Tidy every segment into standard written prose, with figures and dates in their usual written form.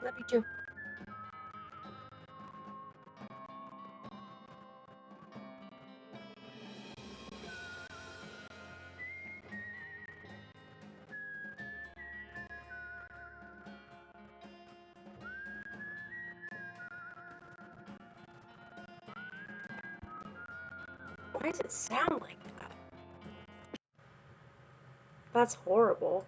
Love you too. Why does it sound like that? That's horrible.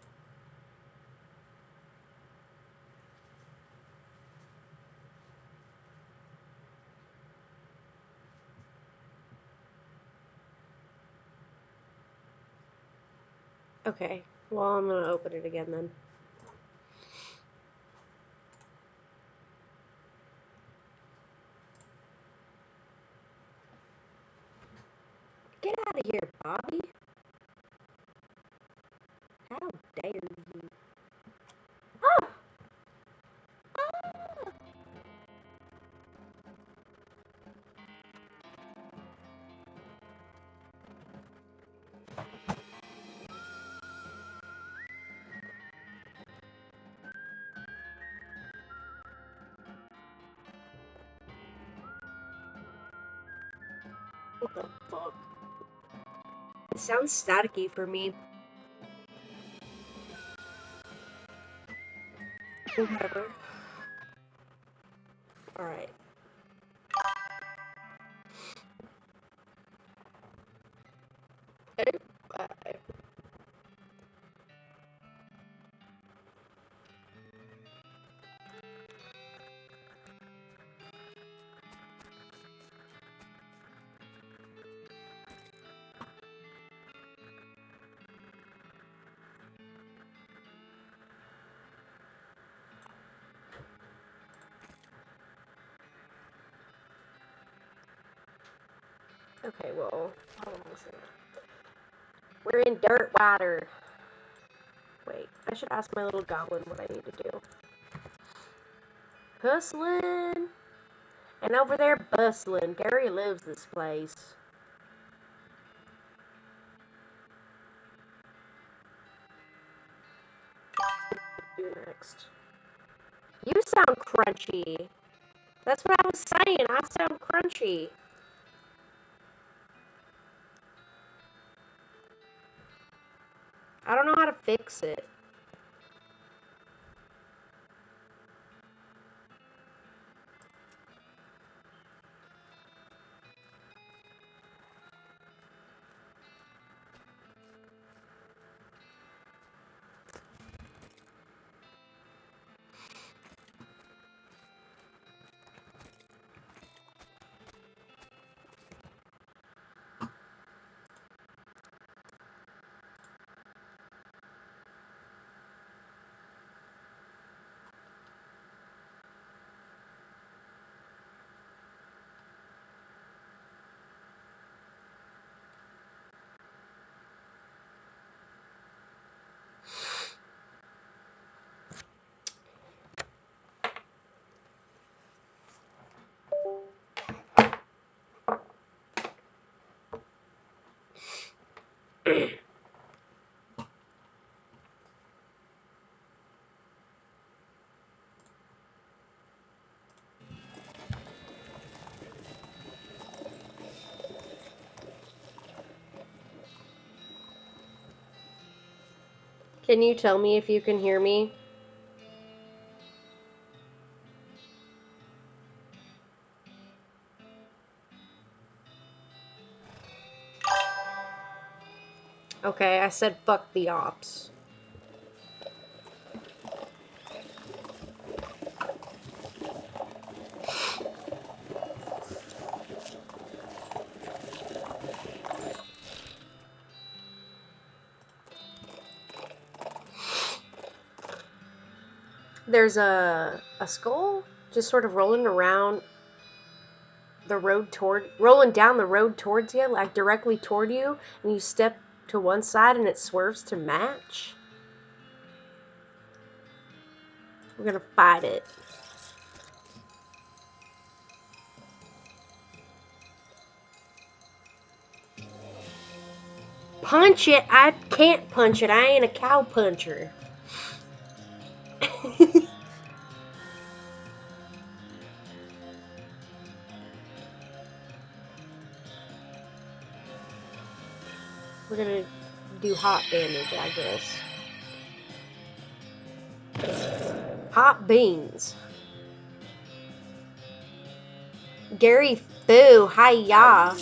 Okay, well, I'm gonna open it again then. Get out of here, Bobby. How dare you? Ah! Ah! What the fuck? It sounds staticky for me. Whatever. Alright. Okay, well, hold on a second. We're in dirt water. Wait, I should ask my little goblin what I need to do. Hustling! And over there, bustling. Gary lives this place. Do next. You sound crunchy. That's what I was saying. I sound crunchy. I don't know how to fix it. Can you tell me if you can hear me? Okay, I said fuck the ops. There's a skull just sort of rolling down the road towards you, like directly toward you, and you step to one side and it swerves to match. We're gonna fight it. Punch it! I can't punch it. I ain't a cow puncher. We're gonna do hot damage, I guess. Hot beans. Gary Foo, hi-ya.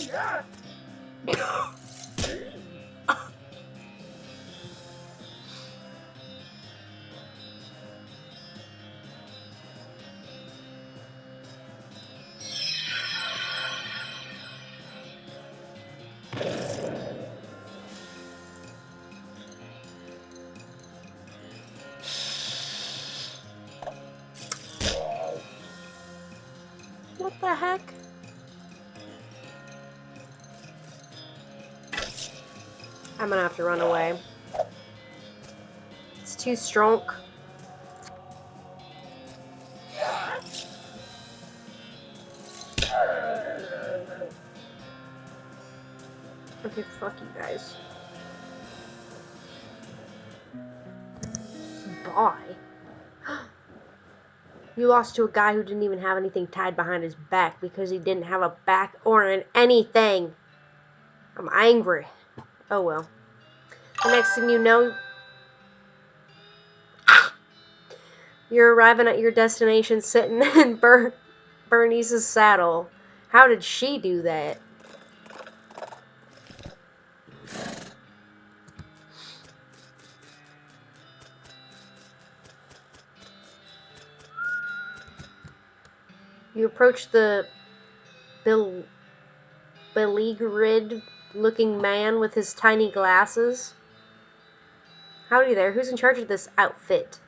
What the heck? I'm gonna have to run away. It's too strong. Okay, fuck you guys. Bye. You lost to a guy who didn't even have anything tied behind his back because he didn't have a back or anything. I'm angry. Oh well. The next thing you know, you're arriving at your destination sitting in Bernice's saddle. How did she do that? You approach the beleaguered looking man with his tiny glasses. Howdy there, who's in charge of this outfit?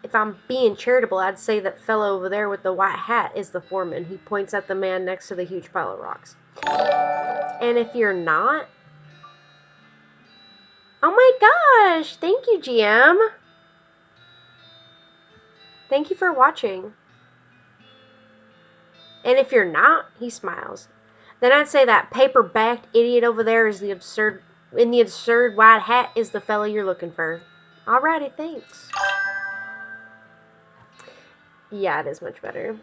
If I'm being charitable, I'd say that fellow over there with the white hat is the foreman. He points at the man next to the huge pile of rocks. And if you're not... Oh my gosh! Thank you, GM! Thank you for watching. And if you're not, he smiles. Then I'd say that paper-backed idiot over there is the absurd white hat is the fellow you're looking for. Alrighty, thanks. Yeah, it is much better.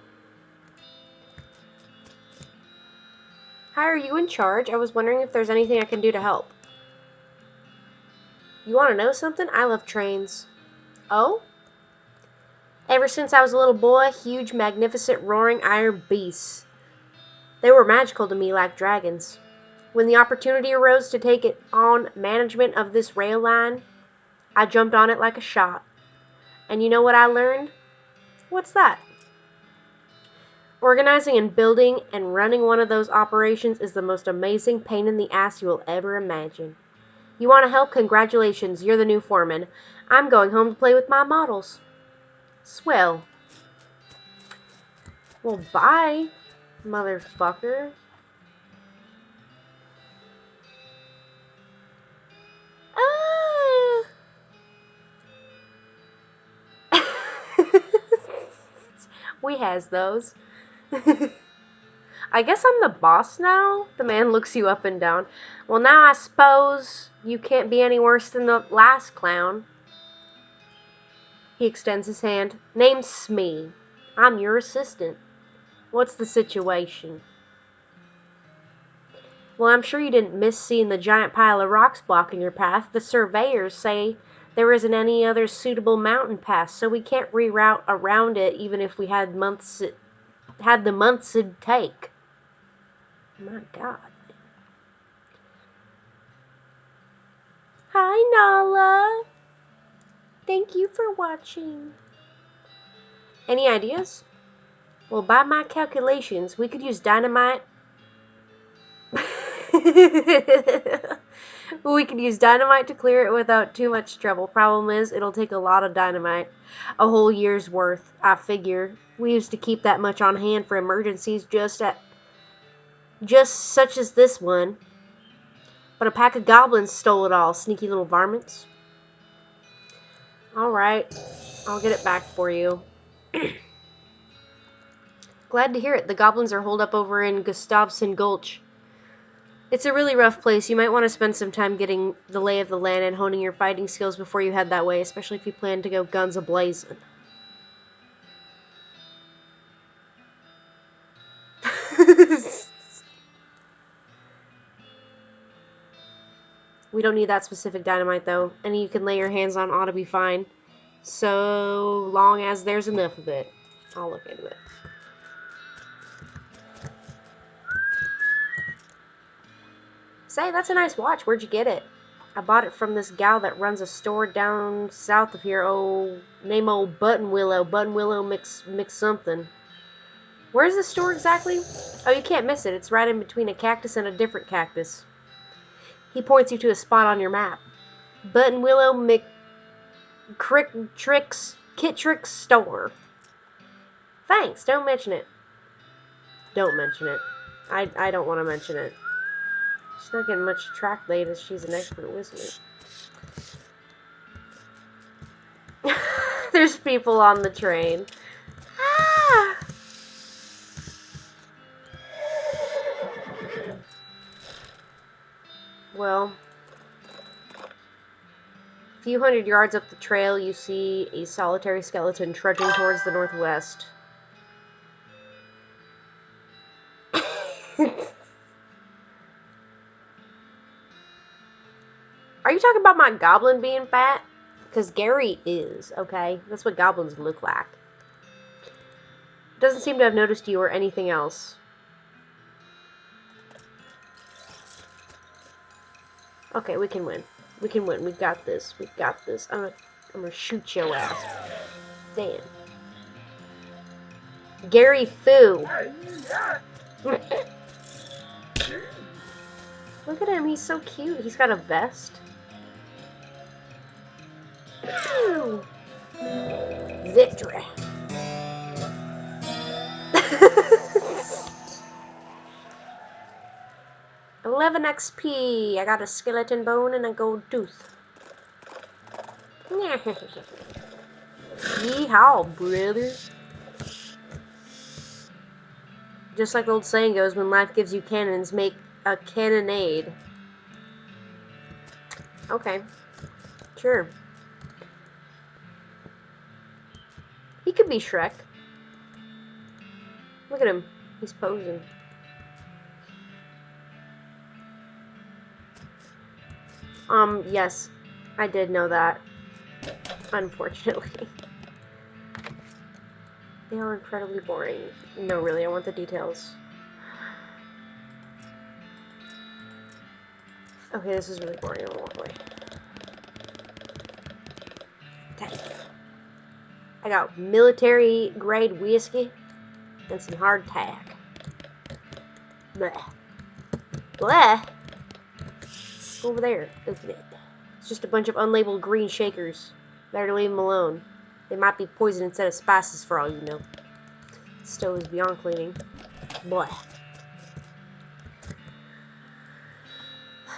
Hi, are you in charge? I was wondering if there's anything I can do to help. You want to know something? I love trains. Oh? Ever since I was a little boy, huge, magnificent, roaring iron beasts. They were magical to me like dragons. When the opportunity arose to take it on management of this rail line, I jumped on it like a shot. And you know what I learned? What's that? Organizing and building and running one of those operations is the most amazing pain in the ass you will ever imagine. You want to help? Congratulations, you're the new foreman. I'm going home to play with my models. Swell. Well, bye, motherfucker. We has those. I guess I'm the boss now? The man looks you up and down. Well, now I suppose you can't be any worse than the last clown. He extends his hand. Name's Smee. I'm your assistant. What's the situation? Well, I'm sure you didn't miss seeing the giant pile of rocks blocking your path. The surveyors say there isn't any other suitable mountain pass, so we can't reroute around it even if we had the months it'd take. My God. Hi, Nala. Thank you for watching. Any ideas? Well, by my calculations, we could use dynamite. We could use dynamite to clear it without too much trouble. Problem is, it'll take a lot of dynamite. A whole year's worth, I figure. We used to keep that much on hand for emergencies just such as this one. But a pack of goblins stole it all, sneaky little varmints. Alright, I'll get it back for you. Glad to hear it. The goblins are holed up over in Gustavson Gulch. It's a really rough place. You might want to spend some time getting the lay of the land and honing your fighting skills before you head that way, especially if you plan to go guns a-blazing. We don't need that specific dynamite, though. Any you can lay your hands on ought to be fine. So long as there's enough of it. I'll look into it. Say, that's a nice watch. Where'd you get it? I bought it from this gal that runs a store down south of here. Oh, name old Button Willow. Button Willow mix something. Where's the store exactly? Oh, you can't miss it. It's right in between a cactus and a different cactus. He points you to a spot on your map. Button Willow Kittrick's store. Thanks. Don't mention it. Don't mention it. I don't want to mention it. She's not getting much track laid as she's an expert wizard. There's people on the train. Ah! Well, a few hundred yards up the trail, you see a solitary skeleton trudging towards the northwest. Are you talking about my goblin being fat? Because Gary is, okay? That's what goblins look like. Doesn't seem to have noticed you or anything else. Okay, we can win. We can win. We got this. We got this. I'm gonna shoot your ass. Damn. Gary Foo. Look at him. He's so cute. He's got a vest. Victory. 11 XP. I got a skeleton bone and a gold tooth. Yeehaw, brother. Just like the old saying goes, when life gives you cannons, make a cannonade. Okay. Sure. He could be Shrek. Look at him. He's posing. Yes. I did know that. Unfortunately. They are incredibly boring. No, really, I want the details. Okay, this is really boring. I'll walk away. Dang. I got military grade whiskey and some hardtack. Bleh. Bleh. Over there. Open it. It's just a bunch of unlabeled green shakers. Better leave them alone. They might be poison instead of spices for all you know. The stove is beyond cleaning. Bleh.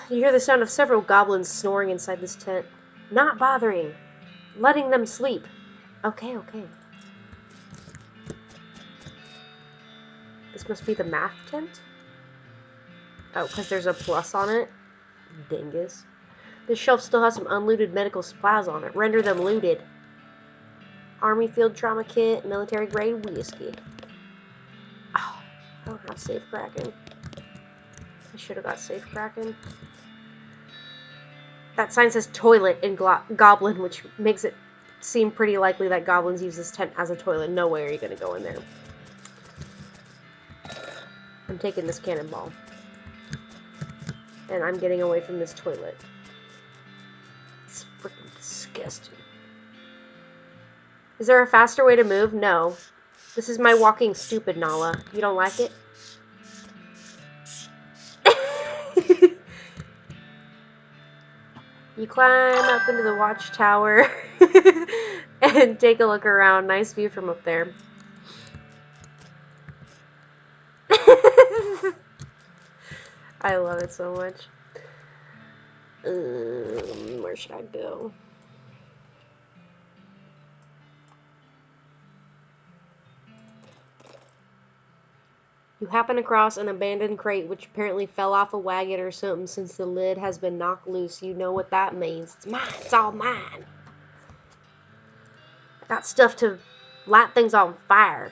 You hear the sound of several goblins snoring inside this tent. Not bothering. Letting them sleep. Okay, okay. This must be the math tent? Oh, because there's a plus on it? Dingus. This shelf still has some unlooted medical supplies on it. Render them looted. Army field trauma kit, military grade whiskey. Oh, I don't have safe cracking. I should have got safe cracking. That sign says toilet in goblin, which makes it seem pretty likely that goblins use this tent as a toilet. No way are you going to go in there. I'm taking this cannonball. And I'm getting away from this toilet. Freaking disgusting. Is there a faster way to move? No. This is my walking stupid, Nala. You don't like it? You climb up into the watchtower and take a look around. Nice view from up there. I love it so much. Where should I go? You happen across an abandoned crate which apparently fell off a wagon or something since the lid has been knocked loose. You know what that means. It's mine. It's all mine. I got stuff to light things on fire.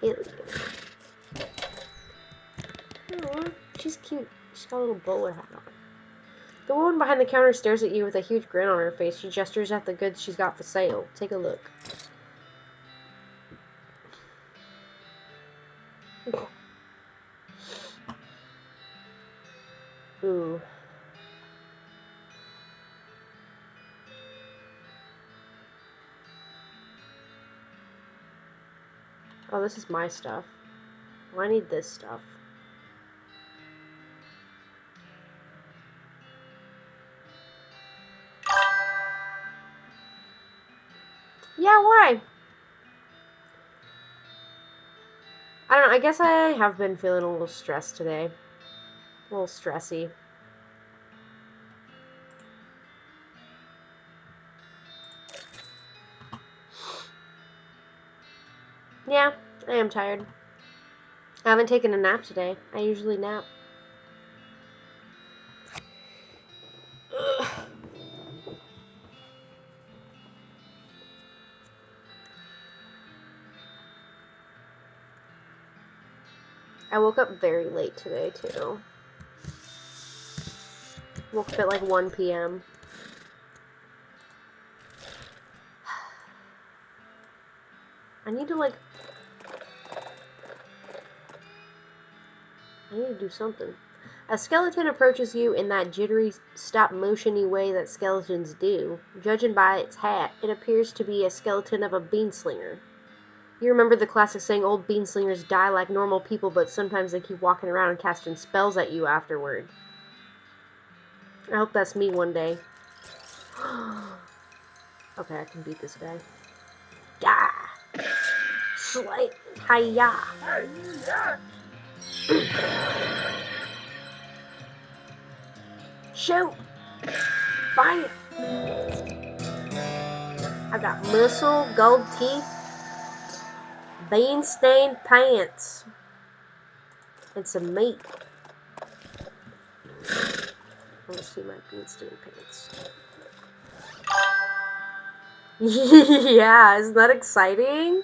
Hell yeah. Aww, she's cute. She's got a little bowler hat on. The woman behind the counter stares at you with a huge grin on her face. She gestures at the goods she's got for sale. Take a look. Ooh. Oh, this is my stuff. Well, I need this stuff. Yeah, why? I don't know, I guess I have been feeling a little stressed today. A little stressy. Yeah, I am tired. I haven't taken a nap today. I usually nap. Ugh. I woke up very late today, too. Woke up at like 1 p.m. I need to, like... I need to do something. A skeleton approaches you in that jittery, stop-motion-y way that skeletons do. Judging by its hat, it appears to be a skeleton of a beanslinger. You remember the classic saying, old beanslingers die like normal people, but sometimes they keep walking around and casting spells at you afterward. I hope that's me one day. Okay, I can beat this guy. Yeah! Slay! Hiya! Shoot! Fire! I got muscle, gold teeth, bean-stained pants, and some meat. I want to see my bean-stained pants. Yeah, isn't that exciting?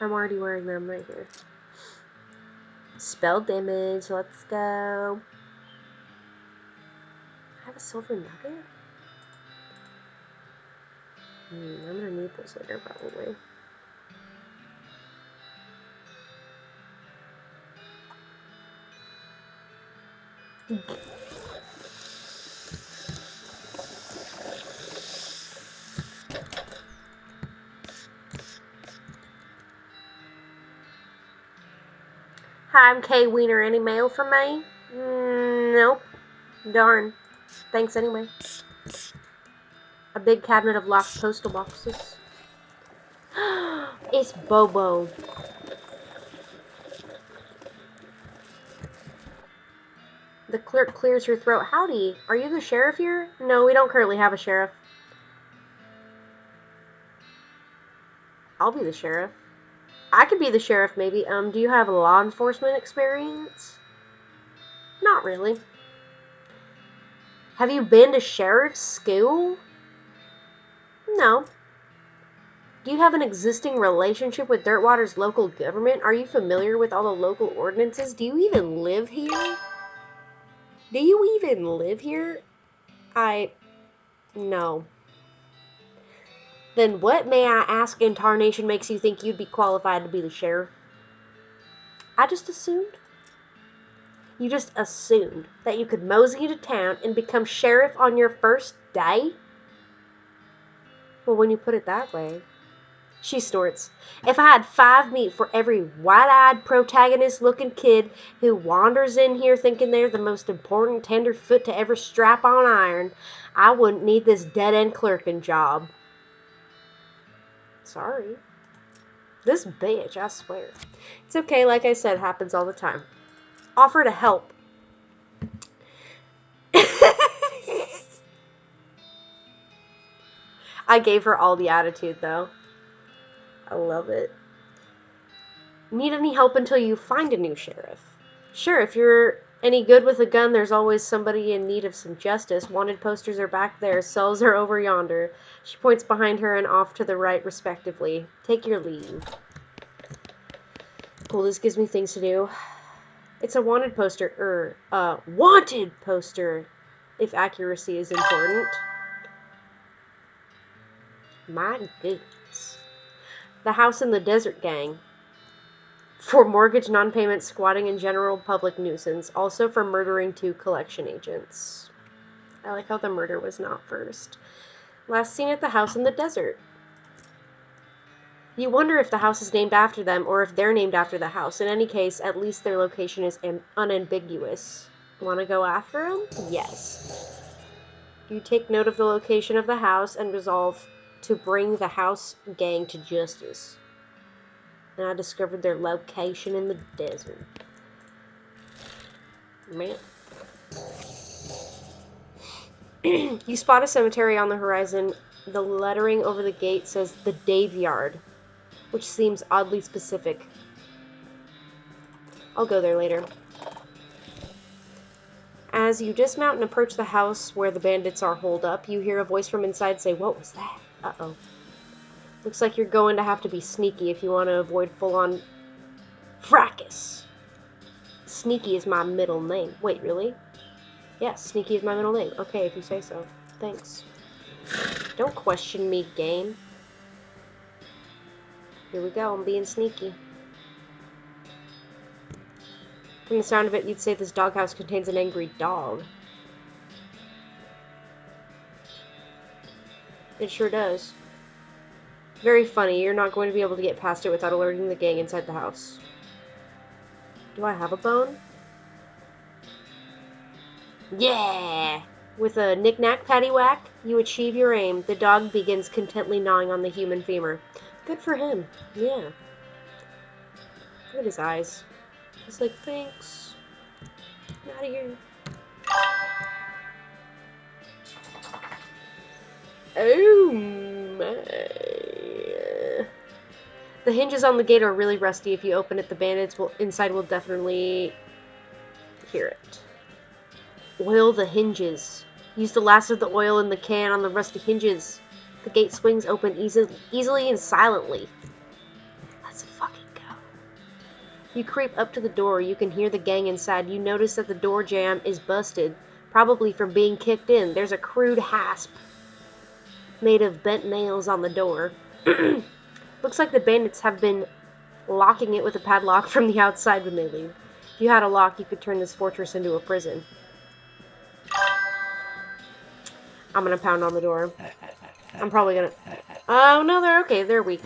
I'm already wearing them right here. Spelled image, let's go. I have a silver nugget? I'm gonna need this later, probably. Hi, I'm Kay Wiener. Any mail for me? Nope. Darn. Thanks anyway. A big cabinet of locked postal boxes. It's Bobo. The clerk clears her throat. Howdy, are you the sheriff here? No, we don't currently have a sheriff. I'll be the sheriff. I could be the sheriff, maybe. Do you have law enforcement experience? Not really. Have you been to sheriff's school? No. Do you have an existing relationship with Dirtwater's local government? Are you familiar with all the local ordinances? Do you even live here? Do you even live here? No. Then what, may I ask, in tarnation makes you think you'd be qualified to be the sheriff? I just assumed. You just assumed that you could mosey into town and become sheriff on your first day? Well, when you put it that way. She snorts. If I had 5 meat for every wide-eyed protagonist-looking kid who wanders in here thinking they're the most important tenderfoot to ever strap on iron, I wouldn't need this dead-end clerking job. Sorry. This bitch, I swear. It's okay, like I said, happens all the time. Offer to help. I gave her all the attitude, though. I love it. Need any help until you find a new sheriff? Sure, if you're any good with a gun, there's always somebody in need of some justice. Wanted posters are back there, cells are over yonder. She points behind her and off to the right, respectively. Take your leave. Cool, this gives me things to do. It's a wanted poster, wanted poster, if accuracy is important. My goodness. The House in the Desert Gang. For mortgage non-payment, squatting, and general public nuisance. Also for murdering 2 collection agents. I like how the murder was not first. Last seen at the house in the desert. You wonder if the house is named after them or if they're named after the house. In any case, at least their location is unambiguous. Want to go after them? Yes. You take note of the location of the house and resolve to bring the house gang to justice. And I discovered their location in the desert. Man. You spot a cemetery on the horizon. The lettering over the gate says the Dave Yard, which seems oddly specific. I'll go there later. As you dismount and approach the house where the bandits are holed up, you hear a voice from inside say, "What was that?" Uh-oh. Looks like you're going to have to be sneaky if you want to avoid full-on fracas. Sneaky is my middle name. Wait, really? Yes, Sneaky is my middle name. Okay, if you say so. Thanks. Don't question me, game. Here we go, I'm being sneaky. From the sound of it, you'd say this doghouse contains an angry dog. It sure does. Very funny, you're not going to be able to get past it without alerting the gang inside the house. Do I have a bone? Yeah! With a knick-knack, paddywhack, you achieve your aim. The dog begins contently gnawing on the human femur. Good for him. Yeah. Look at his eyes. He's like, thanks. Get out of here. Oh my. The hinges on the gate are really rusty. If you open it, the bandits inside will definitely hear it. Oil the hinges. Use the last of the oil in the can on the rusty hinges. The gate swings open easily and silently. Let's fucking go. You creep up to the door. You can hear the gang inside. You notice that the door jamb is busted, probably from being kicked in. There's a crude hasp made of bent nails on the door. Looks like the bandits have been locking it with a padlock from the outside when they leave. If you had a lock, you could turn this fortress into a prison. I'm gonna pound on the door. I'm probably gonna... Oh, no, they're okay. They're weak.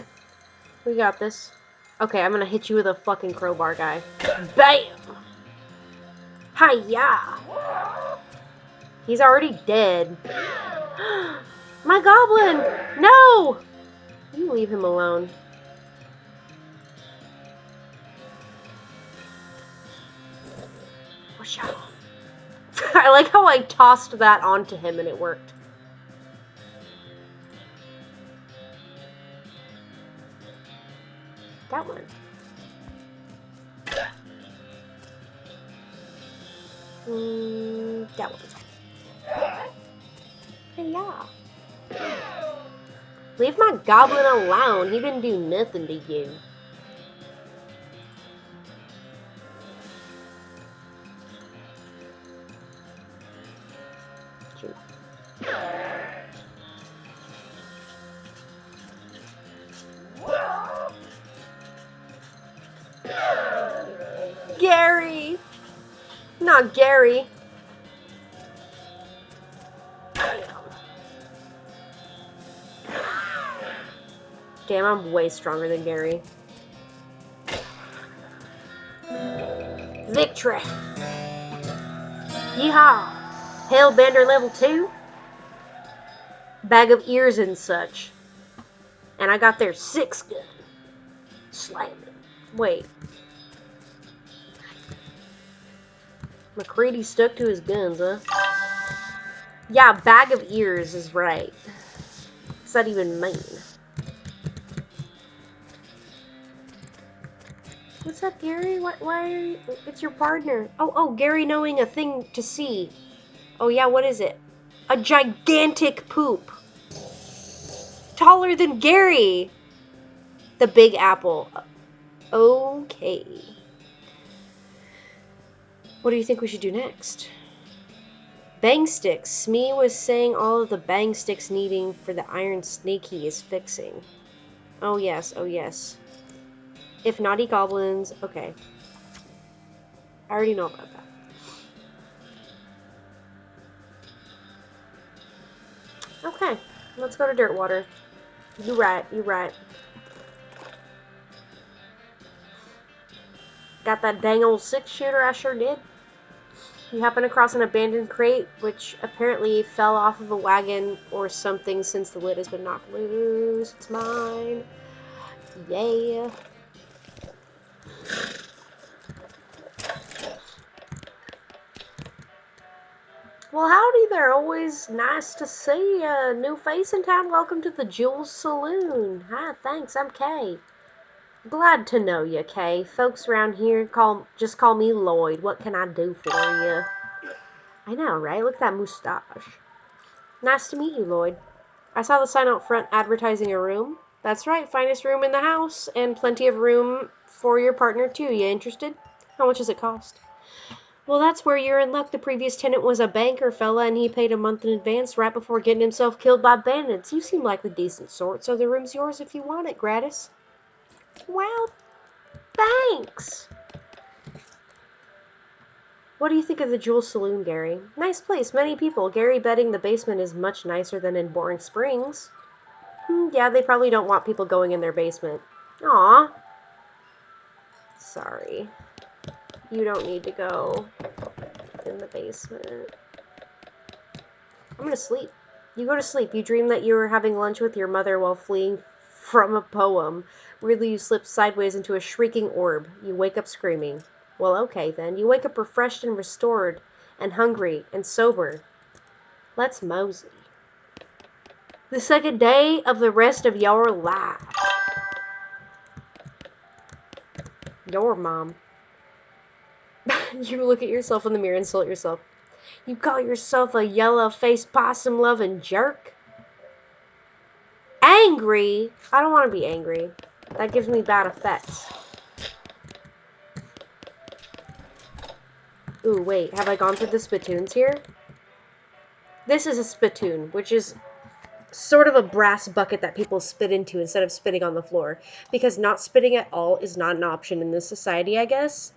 We got this. Okay, I'm gonna hit you with a fucking crowbar, guy. BAM! Hi-ya! He's already dead. My goblin! No! You leave him alone. Watch out. I like how I tossed that onto him and it worked. That one. That one. Hey, yeah. Leave my goblin alone. He didn't do nothing to you. Gary! Not Gary. Damn, I'm way stronger than Gary. Victory! Yeehaw! Hellbender level 2? Bag of ears and such. And I got their 6 gun. Slam it. Wait. McCready stuck to his guns, huh? Yeah, bag of ears is right. What's that even mean? What's up, Gary? Why are you... It's your partner. Oh, Gary knowing a thing to see. Oh, yeah, what is it? A gigantic poop. Taller than Gary. The Big Apple. Okay. What do you think we should do next? Bang sticks. Smee was saying all of the bang sticks needing for the iron snake he is fixing. Oh, yes. Oh, yes. If naughty goblins... Okay. I already know about that. Okay. Let's go to Dirtwater. You right. You right. Got that dang old 6-shooter? I sure did. You happen across an abandoned crate, which apparently fell off of a wagon or something since the lid has been knocked loose. It's mine. Yeah. Well, howdy there. Always nice to see a new face in town. Welcome to the Jules Saloon. Hi, thanks. I'm Kay. Glad to know you, Kay. Folks around here just call me Lloyd. What can I do for you? I know, right? Look at that mustache. Nice to meet you, Lloyd. I saw the sign out front advertising a room. That's right, finest room in the house, and plenty of room for your partner, too. You interested? How much does it cost? Well, that's where you're in luck. The previous tenant was a banker fella, and he paid a month in advance right before getting himself killed by bandits. You seem like the decent sort, so the room's yours if you want it, gratis. Well, thanks. What do you think of the Jewel Saloon, Gary? Nice place, many people. Gary betting the basement is much nicer than in Boring Springs. Yeah, they probably don't want people going in their basement. Aw. Sorry. You don't need to go in the basement. I'm gonna sleep. You go to sleep. You dream that you were having lunch with your mother while fleeing from a poem. Weirdly, you slip sideways into a shrieking orb. You wake up screaming. Well, okay then. You wake up refreshed and restored and hungry and sober. Let's mosey. The second day of the rest of your life. Your mom. You look at yourself in the mirror and insult yourself. You call yourself a yellow-faced possum-loving jerk? Angry? I don't want to be angry. That gives me bad effects. Ooh, wait. Have I gone through the spittoons here? This is a spittoon, which is sort of a brass bucket that people spit into instead of spitting on the floor. Because not spitting at all is not an option in this society, I guess.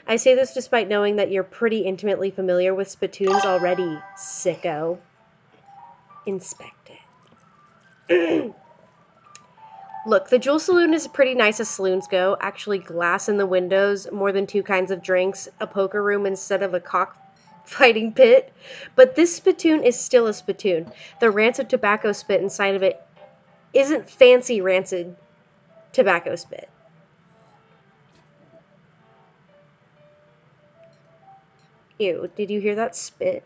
I say this despite knowing that you're pretty intimately familiar with spittoons already, sicko. Inspect it. Look, the Jewel Saloon is pretty nice as saloons go. Actually, glass in the windows, more than 2 kinds of drinks, a poker room instead of a cockfighting pit. But this spittoon is still a spittoon. The rancid tobacco spit inside of it isn't fancy rancid tobacco spit. Ew, did you hear that spit?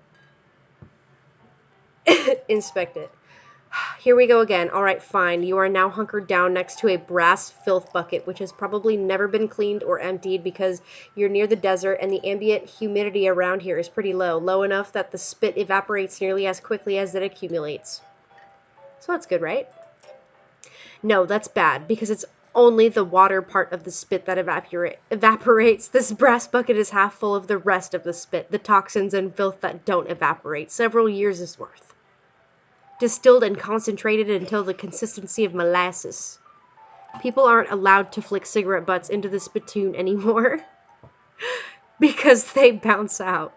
Inspect it. Here we go again. Alright, fine. You are now hunkered down next to a brass filth bucket, which has probably never been cleaned or emptied because you're near the desert and the ambient humidity around here is pretty low. Low enough that the spit evaporates nearly as quickly as it accumulates. So that's good, right? No, that's bad because it's only the water part of the spit that evaporates. This brass bucket is half full of the rest of the spit, the toxins and filth that don't evaporate. Several years' worth. Distilled and concentrated until the consistency of molasses. People aren't allowed to flick cigarette butts into the spittoon anymore. Because they bounce out.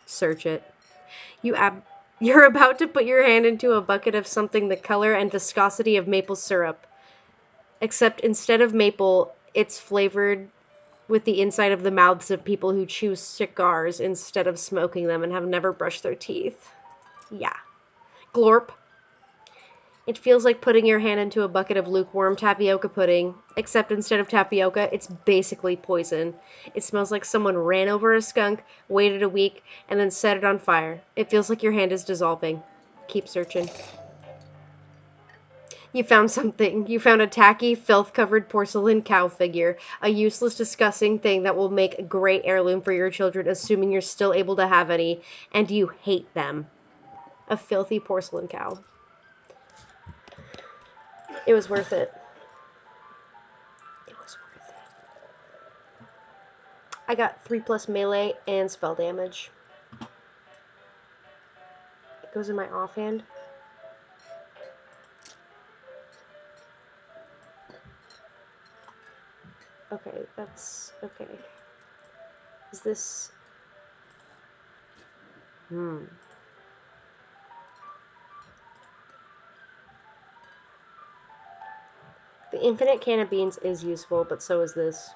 Search it. You're about to put your hand into a bucket of something the color and viscosity of maple syrup. Except instead of maple, it's flavored with the inside of the mouths of people who chew cigars instead of smoking them and have never brushed their teeth. Yeah. Glorp. It feels like putting your hand into a bucket of lukewarm tapioca pudding, except instead of tapioca, it's basically poison. It smells like someone ran over a skunk, waited a week, and then set it on fire. It feels like your hand is dissolving. Keep searching. You found something. You found a tacky, filth-covered porcelain cow figure. A useless, disgusting thing that will make a great heirloom for your children, assuming you're still able to have any, and you hate them. A filthy porcelain cow. It was worth it. It was worth it. I got 3+ melee and spell damage. It goes in my offhand. Okay, that's okay. Is this... The infinite can of beans is useful, but so is this.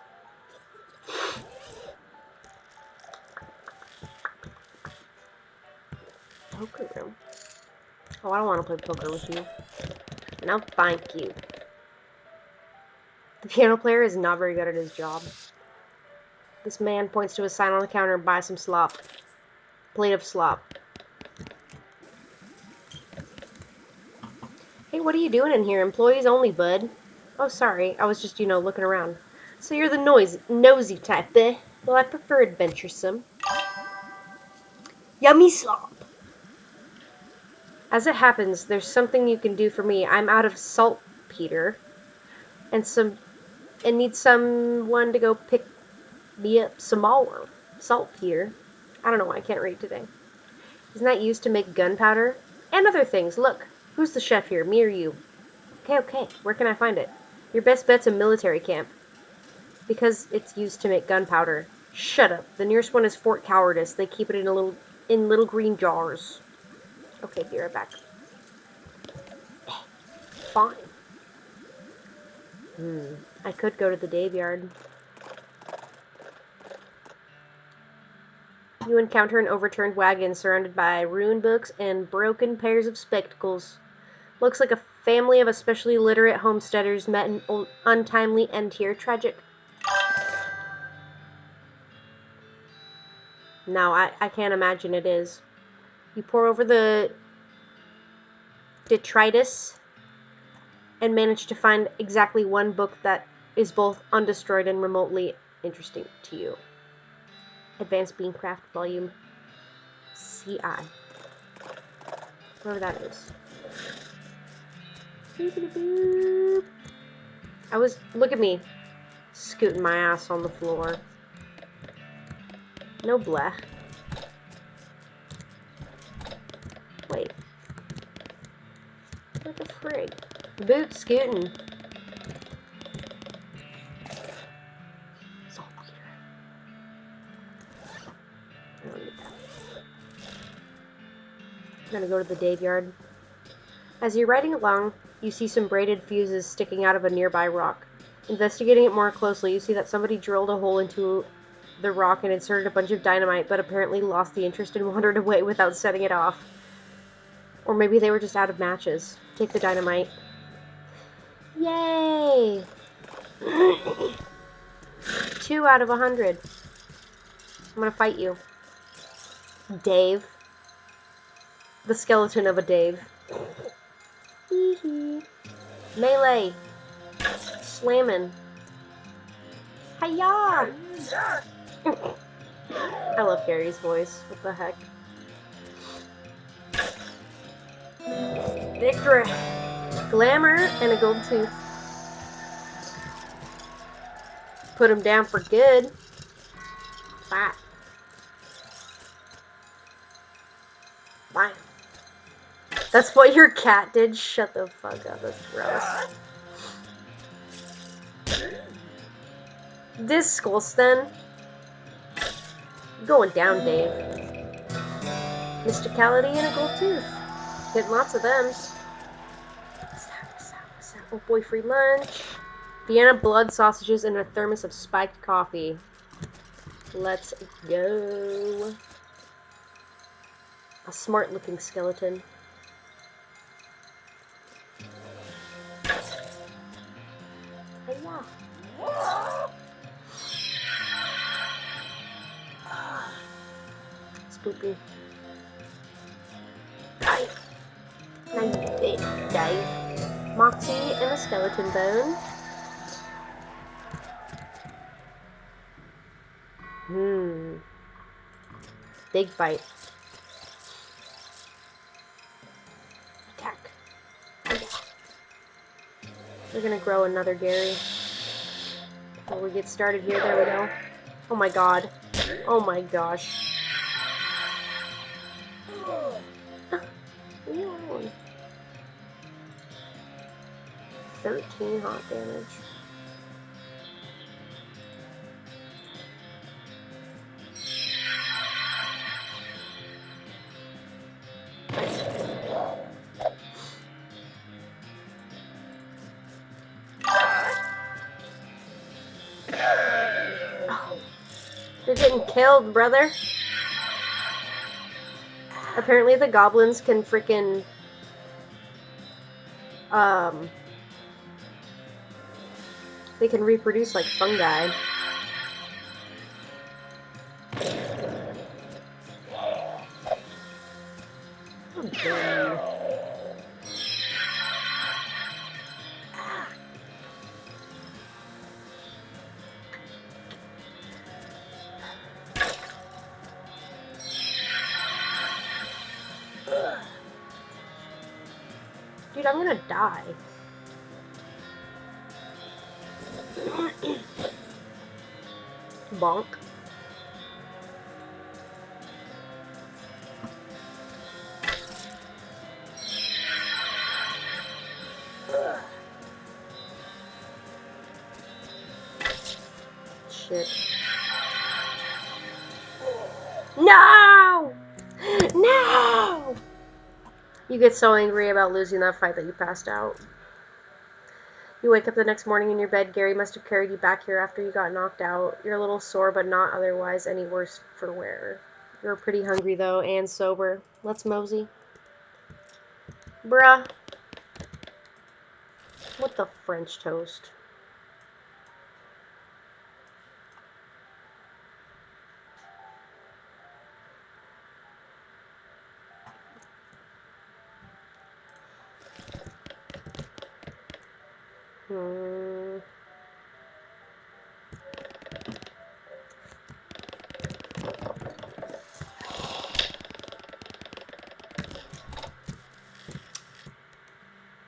Poker room. Oh, I don't want to play poker with you. No, thank you. The piano player is not very good at his job. This man points to a sign on the counter and buys some slop. Plate of slop. Hey, what are you doing in here? Employees only, bud. Oh, sorry. I was just, looking around. So you're the nosy type, eh? Well, I prefer adventuresome. Yummy slop. As it happens, there's something you can do for me. I'm out of saltpeter. And need someone to go pick me up some more saltpeter. I don't know why I can't read today. Isn't that used to make gunpowder? And other things. Look, who's the chef here, me or you? Okay, where can I find it? Your best bet's a military camp. Because it's used to make gunpowder. Shut up. The nearest one is Fort Cowardice. They keep it in little green jars. Okay, be right back. Fine. I could go to the Daveyard. You encounter an overturned wagon surrounded by ruined books and broken pairs of spectacles. Looks like a family of especially literate homesteaders met an untimely end here. Tragic. No, I can't imagine it is. You pour over the detritus and manage to find exactly one book that is both undestroyed and remotely interesting to you. Advanced Beancraft Volume CI. Whatever that is. Look at me, scooting my ass on the floor. No bleh. Wait. What the frig? Boot scooting. Saltpeter. I don't need that. I'm gonna go to the Daveyard. As you're riding along, you see some braided fuses sticking out of a nearby rock. Investigating it more closely, you see that somebody drilled a hole into the rock and inserted a bunch of dynamite, but apparently lost the interest and wandered away without setting it off. Or maybe they were just out of matches. Take the dynamite. Yay! 2 out of 100. I'm gonna fight you. Dave. The skeleton of a Dave. Melee. Slamming. Hiya! I love Gary's voice. What the heck? Victory! Glamour and a gold tooth. Put him down for good. Bye. Bye. That's what your cat did? Shut the fuck up. That's gross. Disgusting. Going down, Dave. Mysticality and a gold tooth. Getting lots of them. Oh boy, free lunch. Vienna blood sausages and a thermos of spiked coffee. Let's go. A smart looking skeleton. Hiya. Spoopy. Dive. Dive. Moxie and a skeleton bone. Big bite. Attack. We're gonna grow another Gary. Before we get started here, there we go. Oh my god. Oh my gosh. 13 hot damage. Oh, you're getting killed, brother. Apparently the goblins can freaking they can reproduce like fungi. Okay. Dude, I'm gonna die. Bonk. Shit. No! No! You get so angry about losing that fight that you passed out. You wake up the next morning in your bed. Gary must have carried you back here after you got knocked out. You're a little sore, but not otherwise any worse for wear. You're pretty hungry, though, and sober. Let's mosey. Bruh. What the French toast?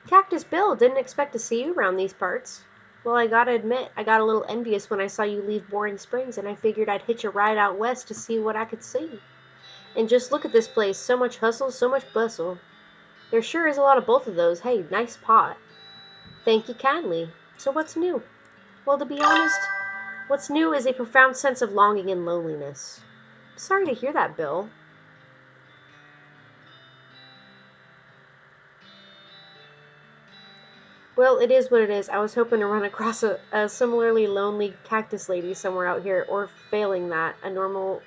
Cactus Bill, didn't expect to see you around these parts. Well, I gotta admit, I got a little envious when I saw you leave Boring Springs, and I figured I'd hitch a ride out west to see what I could see. And just look at this place, so much hustle, so much bustle. There sure is a lot of both of those. Hey, nice pot. Thank you kindly. So what's new? Well, to be honest, what's new is a profound sense of longing and loneliness. Sorry to hear that, Bill. Well, it is what it is. I was hoping to run across a similarly lonely cactus lady somewhere out here, or failing that, a normal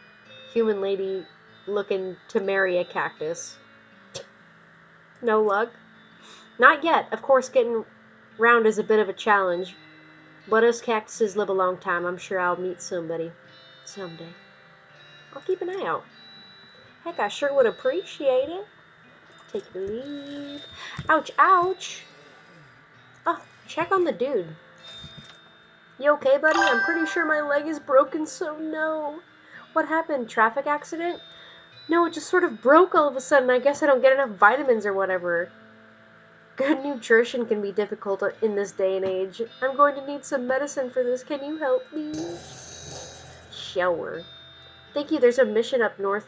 human lady looking to marry a cactus. No luck? Not yet. Of course, getting round is a bit of a challenge, but us cactuses live a long time. I'm sure I'll meet somebody someday. I'll keep an eye out. Heck, I sure would appreciate it. Take a leave. Ouch, ouch. Oh, check on the dude. You okay, buddy? I'm pretty sure my leg is broken, so no. What happened? Traffic accident? No, it just sort of broke all of a sudden. I guess I don't get enough vitamins or whatever. Good nutrition can be difficult in this day and age. I'm going to need some medicine for this. Can you help me? Sure. Thank you. There's a mission up north.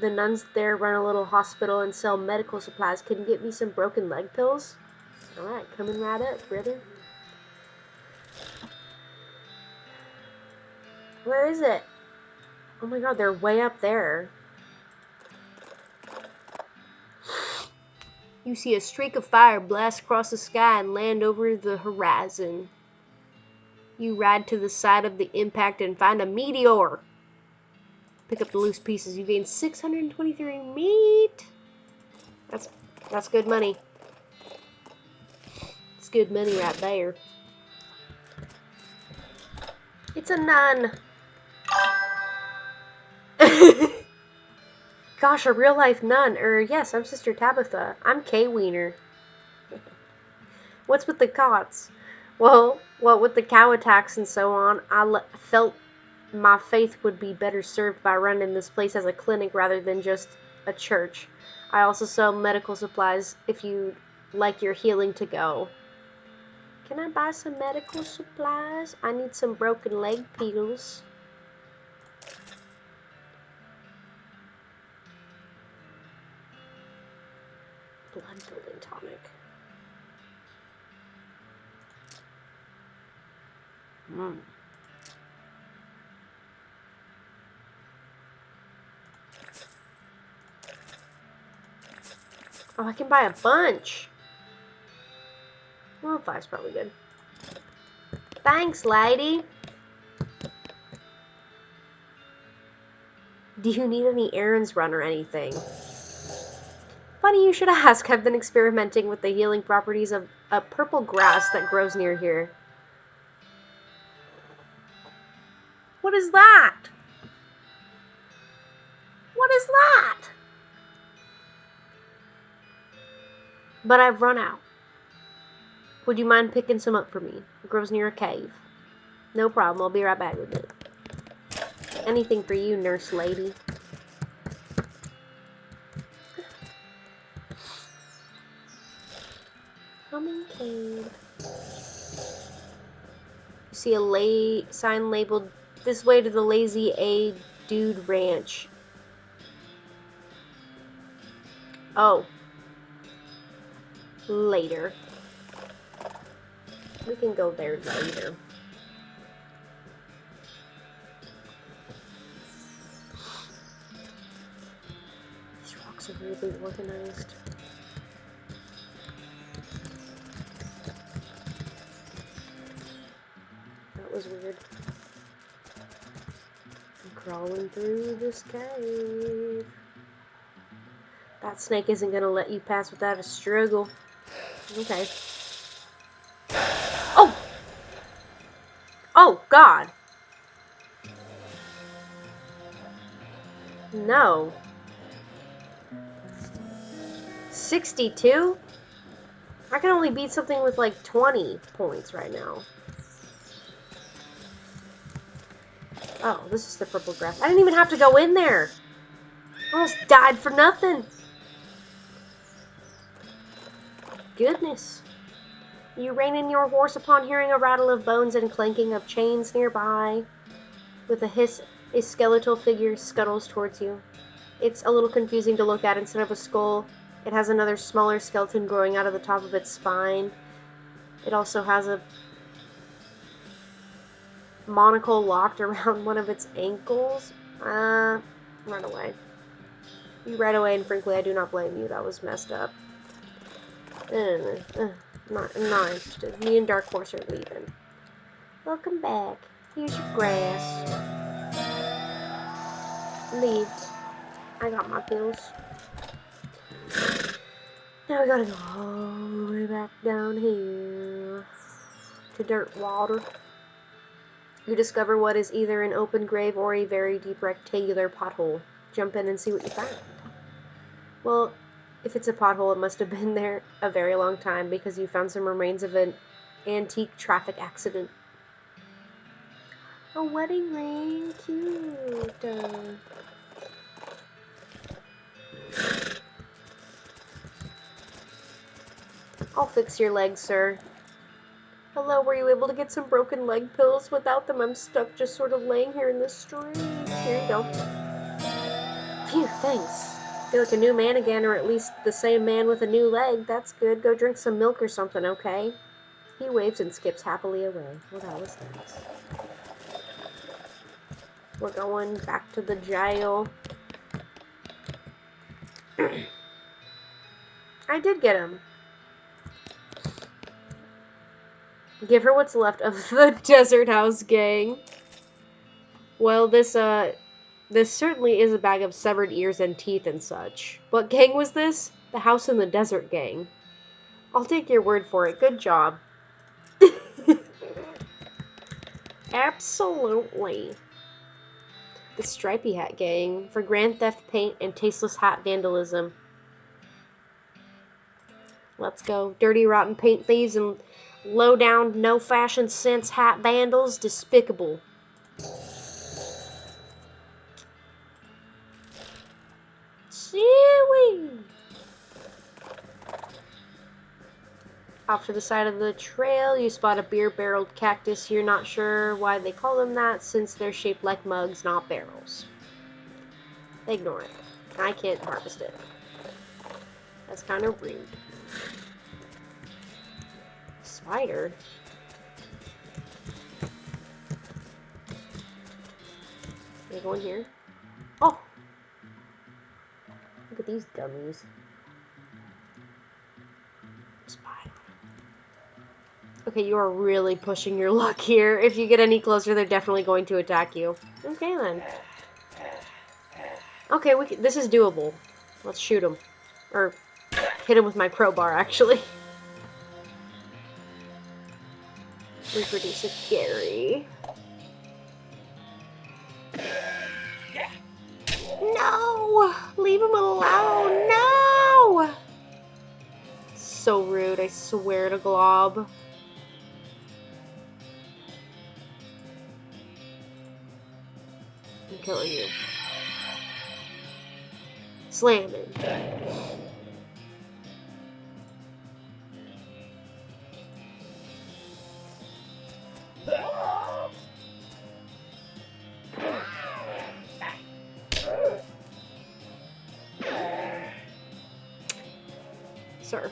The nuns there run a little hospital and sell medical supplies. Can you get me some broken leg pills? Alright, coming right up, brother. Where is it? Oh my god, they're way up there. You see a streak of fire blast across the sky and land over the horizon. You ride to the side of the impact and find a meteor. Pick up the loose pieces. You gain 623 meat. That's good money. It's good money right there. It's a nun. Gosh, a real life nun. Yes, I'm Sister Tabitha. I'm Kay Wiener. What's with the cots? Well, what with the cow attacks and so on, I felt my faith would be better served by running this place as a clinic rather than just a church. I also sell medical supplies if you'd like your healing to go. Can I buy some medical supplies? I need some broken leg pills. Blood building tonic. Oh, I can buy a bunch. Well, 5's probably good. Thanks, lady. Do you need any errands run or anything? Funny you should ask. I've been experimenting with the healing properties of a purple grass that grows near here. What is that? What is that? But I've run out. Would you mind picking some up for me? It grows near a cave. No problem. I'll be right back with it. Anything for you, nurse lady. Humming cave. You see a sign labeled, "This way to the Lazy A Dude Ranch." Oh. Later. We can go there later. These rocks are really organized. That was weird. I'm crawling through this cave. That snake isn't gonna let you pass without a struggle. Okay. Oh! Oh, God! No. 62? I can only beat something with like 20 points right now. Oh, this is the purple grass. I didn't even have to go in there. I almost died for nothing. Goodness. You rein in your horse upon hearing a rattle of bones and clanking of chains nearby. With a hiss, a skeletal figure scuttles towards you. It's a little confusing to look at. Instead of a skull, it has another smaller skeleton growing out of the top of its spine. It also has a monocle locked around one of its ankles. Run away. You ran away, and frankly, I do not blame you. That was messed up. Not interested. Me and Dark Horse are leaving. Welcome back. Here's your grass. Leave. I got my pills. Now we gotta go all the way back down here to dirt water. You discover what is either an open grave or a very deep rectangular pothole. Jump in and see what you find. Well, if it's a pothole, it must have been there a very long time because you found some remains of an antique traffic accident. A wedding ring, cute. I'll fix your leg, sir. Hello, were you able to get some broken leg pills? Without them, I'm stuck just sort of laying here in the street. Here you go. Phew, thanks. Feel like a new man again, or at least the same man with a new leg. That's good. Go drink some milk or something, okay? He waves and skips happily away. Well, that was nice. We're going back to the jail. I did get him. Give her what's left of the Desert House gang. Well, this certainly is a bag of severed ears and teeth and such. What gang was this? The House in the Desert gang. I'll take your word for it. Good job. Absolutely. The Stripey Hat gang for grand theft paint and tasteless hat vandalism. Let's go. Dirty, rotten paint thieves and low-down, no-fashion sense hat vandals. Despicable. Seaweed! Off to the side of the trail, you spot a beer-barreled cactus. You're not sure why they call them that, since they're shaped like mugs, not barrels. Ignore it. I can't harvest it. That's kind of rude. Spider? Can I go in here? Oh! Look at these dummies. Spider. Okay, you are really pushing your luck here. If you get any closer, they're definitely going to attack you. Okay, then. Okay, this is doable. Let's shoot him. Or hit him with my crowbar, actually. Reproduce a Gary. No! Leave him alone! No! So rude, I swear to Glob. I'm killing you. Slamming. Sir.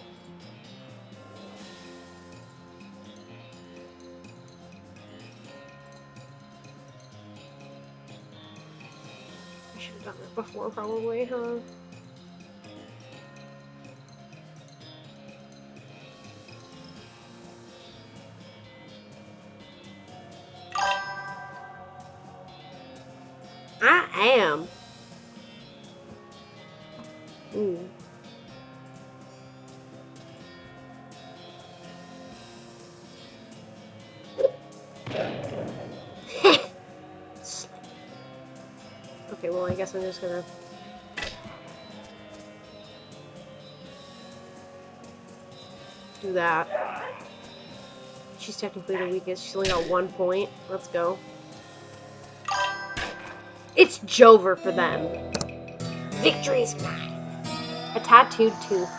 I should have done this before, probably, huh? I am. Ooh. Okay, well, I guess I'm just gonna... do that. She's technically the weakest. She's only got 1 point. Let's go. It's Jover for them. Victory's mine. A tattooed tooth.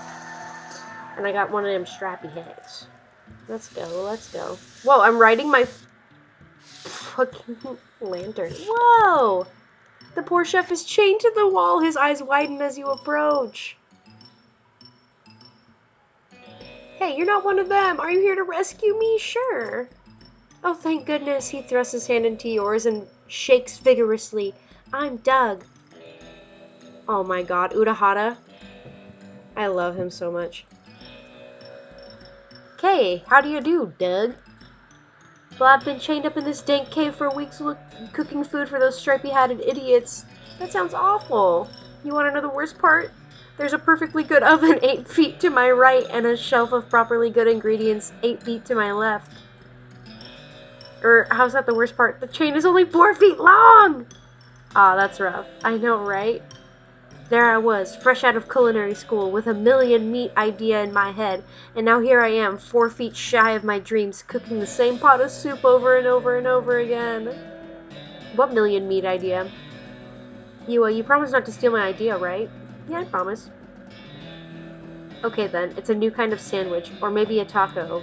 And I got one of them strappy heads. Let's go, let's go. Whoa, I'm riding my fucking lantern. Whoa! The poor chef is chained to the wall. His eyes widen as you approach. Hey, you're not one of them. Are you here to rescue me? Sure. Oh, thank goodness. He thrusts his hand into yours and shakes vigorously. I'm Doug. Oh my god, Udahata. I love him so much. Okay, how do you do, Doug? Well, I've been chained up in this dank cave for weeks cooking food for those stripy-hatted idiots. That sounds awful. You want to know the worst part? There's a perfectly good oven 8 feet to my right and a shelf of properly good ingredients 8 feet to my left. How's that the worst part? The chain is only 4 feet long! Ah, that's rough. I know, right? There I was, fresh out of culinary school, with a million meat idea in my head, and now here I am, 4 feet shy of my dreams, cooking the same pot of soup over and over and over again. What million meat idea? You promised not to steal my idea, right? Yeah, I promise. Okay then, it's a new kind of sandwich, or maybe a taco.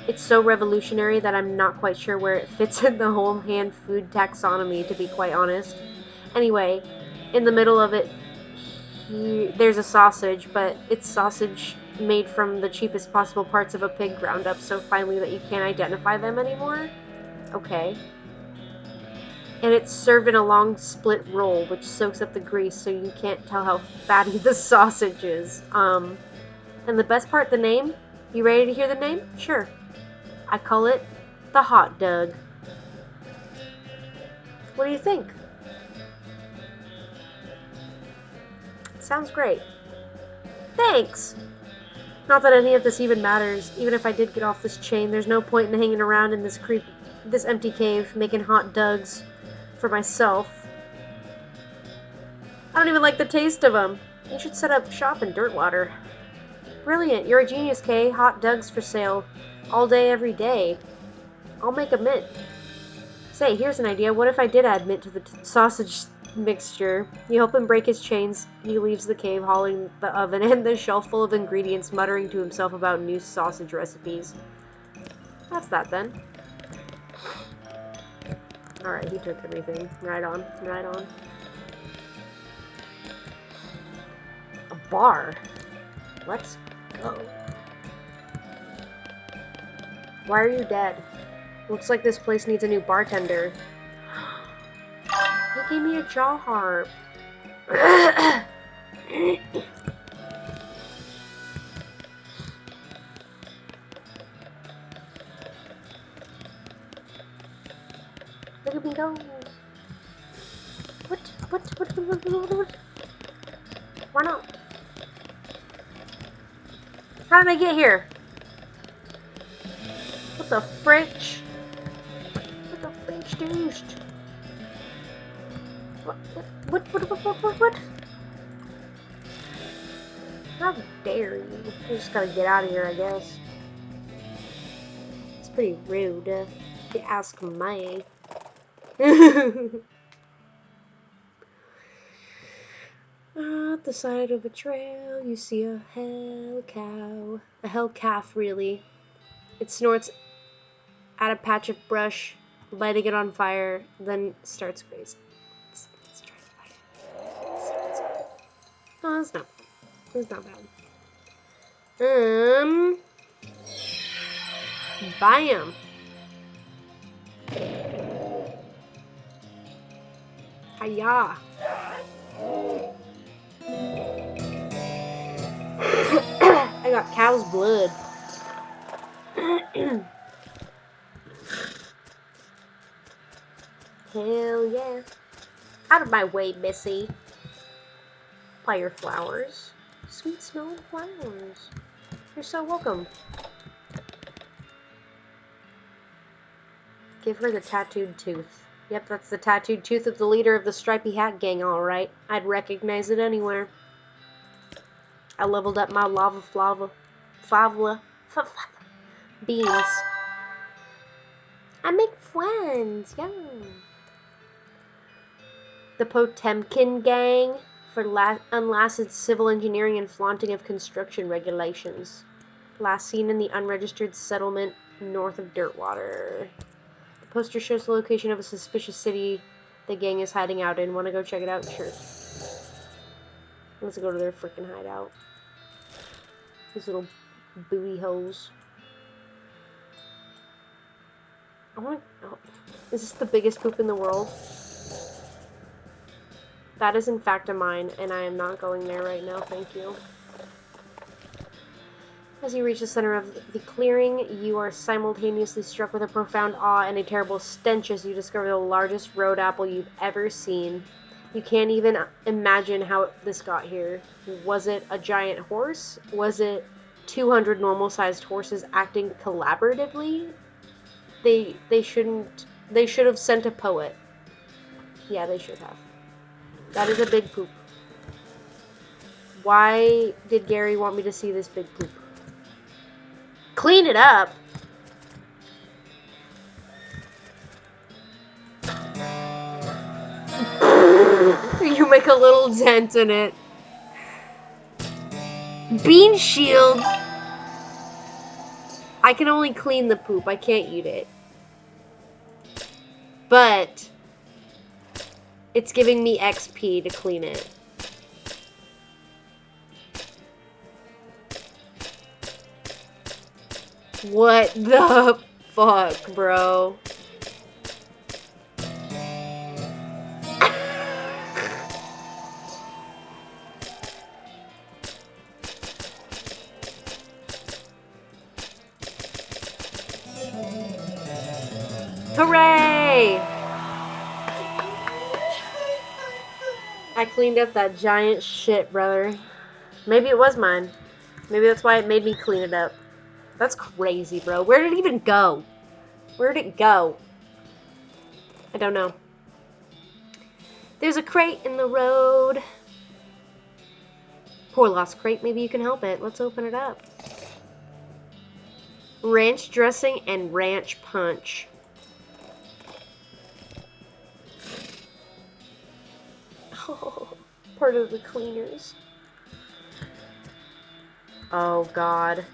It's so revolutionary that I'm not quite sure where it fits in the whole hand food taxonomy, to be quite honest. Anyway, in the middle of it, there's a sausage, but it's sausage made from the cheapest possible parts of a pig ground up so finely that you can't identify them anymore? Okay. And it's served in a long split roll, which soaks up the grease so you can't tell how fatty the sausage is. And the best part, the name. You ready to hear the name? Sure. I call it the hot dog. What do you think? Sounds great. Thanks! Not that any of this even matters. Even if I did get off this chain, there's no point in hanging around in this empty cave, making hot dogs for myself. I don't even like the taste of them. You should set up shop in Dirtwater. Brilliant. You're a genius, Kay. Hot dogs for sale. All day, every day. I'll make a mint. Say, here's an idea. What if I did add mint to the sausage mixture? You help him break his chains. He leaves the cave, hauling the oven and the shelf full of ingredients, muttering to himself about new sausage recipes. That's that, then. Alright, he took everything. Right on. Right on. A bar. Let's go. Why are you dead? Looks like this place needs a new bartender. He gave me a jaw harp. Look at me go. What? Why not? How did I get here? What the French? What the French douche? What? How dare you? I just gotta get out of here, I guess. It's pretty rude to ask me. At the side of a trail, you see a hell cow. A hell calf, really. It snorts at a patch of brush, lighting it on fire, then starts grazing. Oh, that's not bad. That's not bad. Bam. Hiya. I got cow's blood. Hell yeah. Out of my way, Missy. Fire flowers. Sweet smelling flowers. You're so welcome. Give her the tattooed tooth. Yep, that's the tattooed tooth of the leader of the Stripy Hat Gang, alright. I'd recognize it anywhere. I leveled up my lava beans. I make friends, yeah. The Potemkin Gang for unlasted civil engineering and flaunting of construction regulations. Last seen in the unregistered settlement north of Dirtwater. The poster shows the location of a suspicious city the gang is hiding out in. Want to go check it out? Sure. Let's go to their freaking hideout. These little booty holes. Oh, is this the biggest poop in the world? That is in fact a mine, and I am not going there right now, thank you. As you reach the center of the clearing, you are simultaneously struck with a profound awe and a terrible stench as you discover the largest road apple you've ever seen. You can't even imagine how this got here. Was it a giant horse? Was it 200 normal-sized horses acting collaboratively? They should have sent a poet. Yeah, they should have. That is a big poop. Why did Gary want me to see this big poop? Clean it up! You make a little dent in it. Bean shield! I can only clean the poop. I can't eat it. But it's giving me XP to clean it. What the fuck, bro? Hooray! I cleaned up that giant shit, brother. Maybe it was mine. Maybe that's why it made me clean it up. That's crazy, bro. Where did it even go? Where did it go? I don't know. There's a crate in the road. Poor lost crate. Maybe you can help it. Let's open it up. Ranch dressing and ranch punch. Oh, part of the cleaners. Oh, God.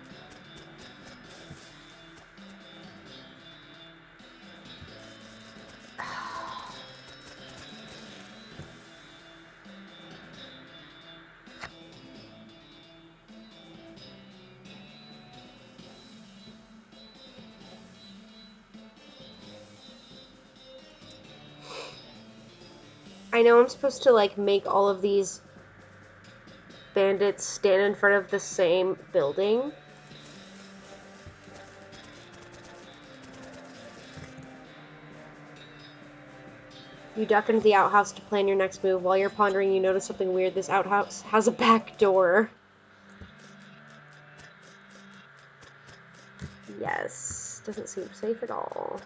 I know I'm supposed to, like, make all of these bandits stand in front of the same building. You duck into the outhouse to plan your next move. While you're pondering, you notice something weird. This outhouse has a back door. Yes. Doesn't seem safe at all.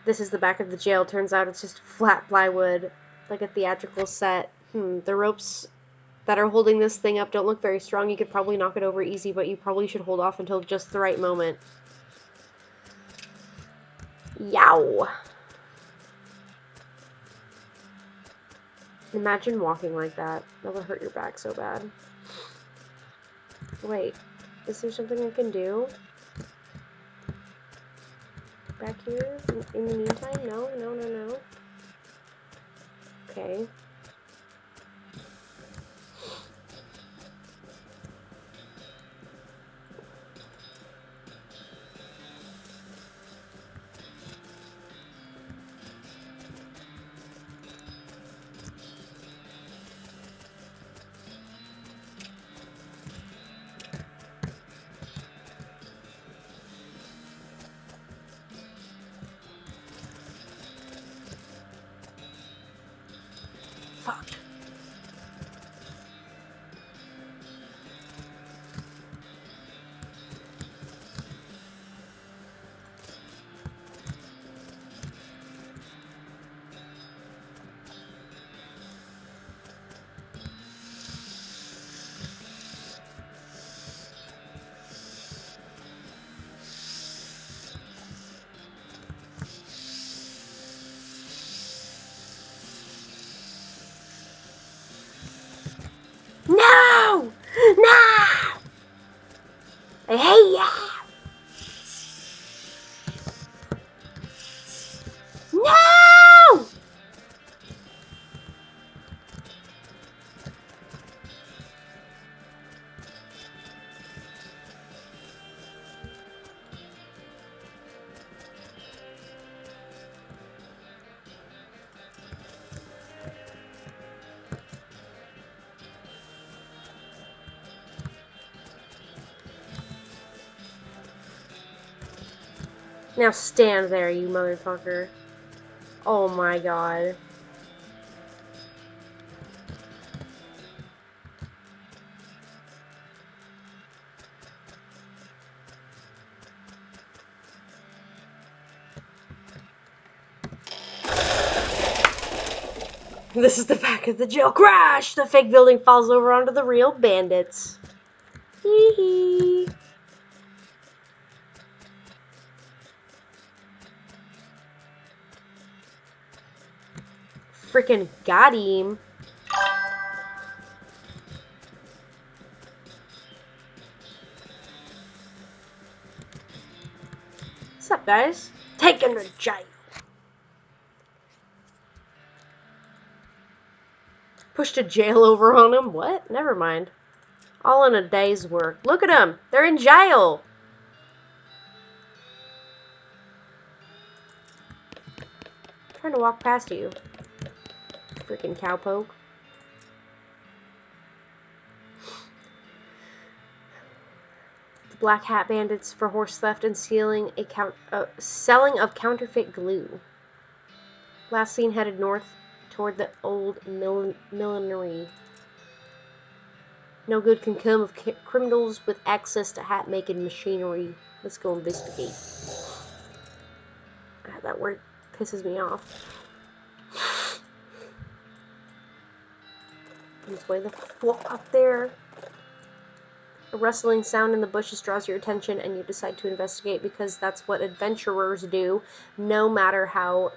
This is the back of the jail. Turns out it's just flat plywood, like a theatrical set. The ropes that are holding this thing up don't look very strong. You could probably knock it over easy, but you probably should hold off until just the right moment. Yow! Imagine walking like that. That would hurt your back so bad. Wait, is there something I can do? Back here? In the meantime? No. Okay. Fuck. No! No! I hate ya! No! Now stand there, you motherfucker. Oh my god. This is the back of the jail. Crash! The fake building falls over onto the real bandits. Hee hee. Freaking got him. What's up, guys? Taken to jail. Pushed a jail over on him? What? Never mind. All in a day's work. Look at them. They're in jail. I'm trying to walk past you. Freaking cowpoke. The Black hat bandits for horse theft and selling of counterfeit glue. Last seen headed north toward the old millinery. No good can come of criminals with access to hat-making machinery. Let's go investigate. That word pisses me off. Just way the fuck up there. A rustling sound in the bushes draws your attention and you decide to investigate because that's what adventurers do, no matter how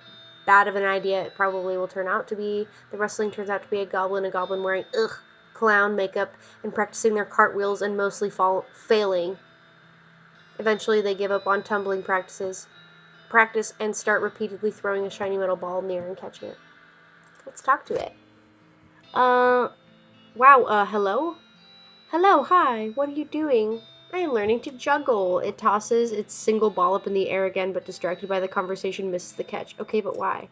bad of an idea it probably will turn out to be. The rustling turns out to be a goblin wearing clown makeup and practicing their cartwheels and mostly failing. Eventually they give up on tumbling practice and start repeatedly throwing a shiny metal ball in the air and catching it. Let's talk to it. Wow, hello? Hello, hi, what are you doing? I am learning to juggle. It tosses its single ball up in the air again, but distracted by the conversation, misses the catch. Okay, but why?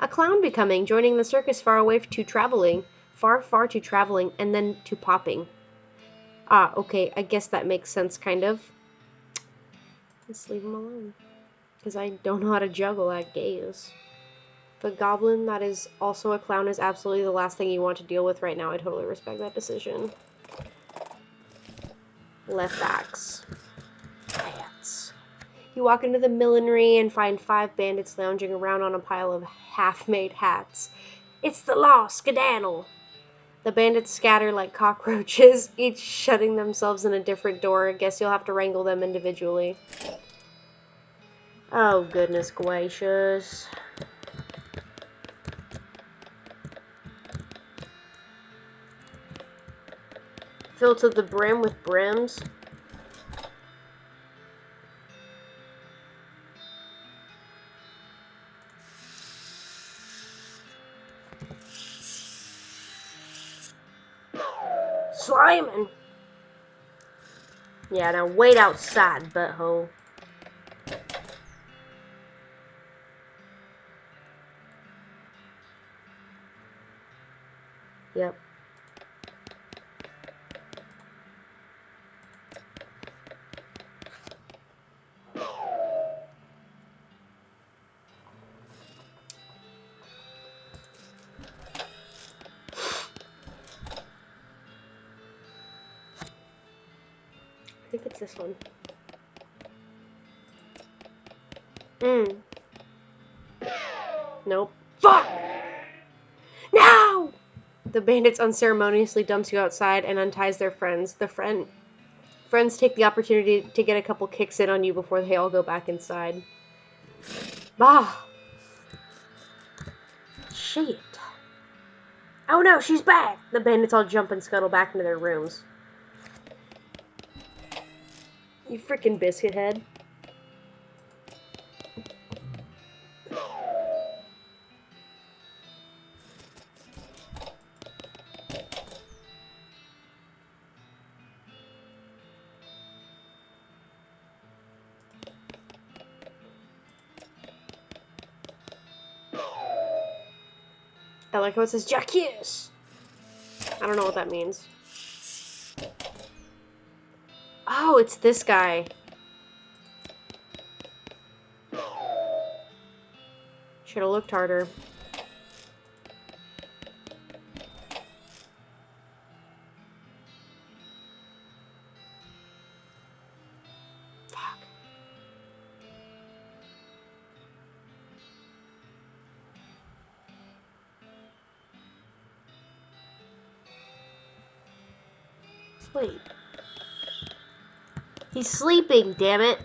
A clown becoming, joining the circus far away to traveling. Far to traveling, and then to popping. Ah, okay, I guess that makes sense, kind of. Let's leave him alone. Because I don't know how to juggle, I guess. If a goblin that is also a clown is absolutely the last thing you want to deal with right now, I totally respect that decision. Left axe. Hats. You walk into the millinery and find 5 bandits lounging around on a pile of half-made hats. It's the law, skedaddle! The bandits scatter like cockroaches, each shutting themselves in a different door. I guess you'll have to wrangle them individually. Oh, goodness gracious. Filled to the brim with brims. Sliming! Yeah, now wait outside, butthole. Yep. I think it's this one. Nope. Fuck! No! The bandits unceremoniously dumps you outside and unties their friends. The friends take the opportunity to get a couple kicks in on you before they all go back inside. Bah! Shit. Oh no, she's back! The bandits all jump and scuttle back into their rooms. You freaking biscuit head. I like how it says Jacques. I don't know what that means. Oh, it's this guy. Should have looked harder. Fuck. Wait. He's sleeping, damn it.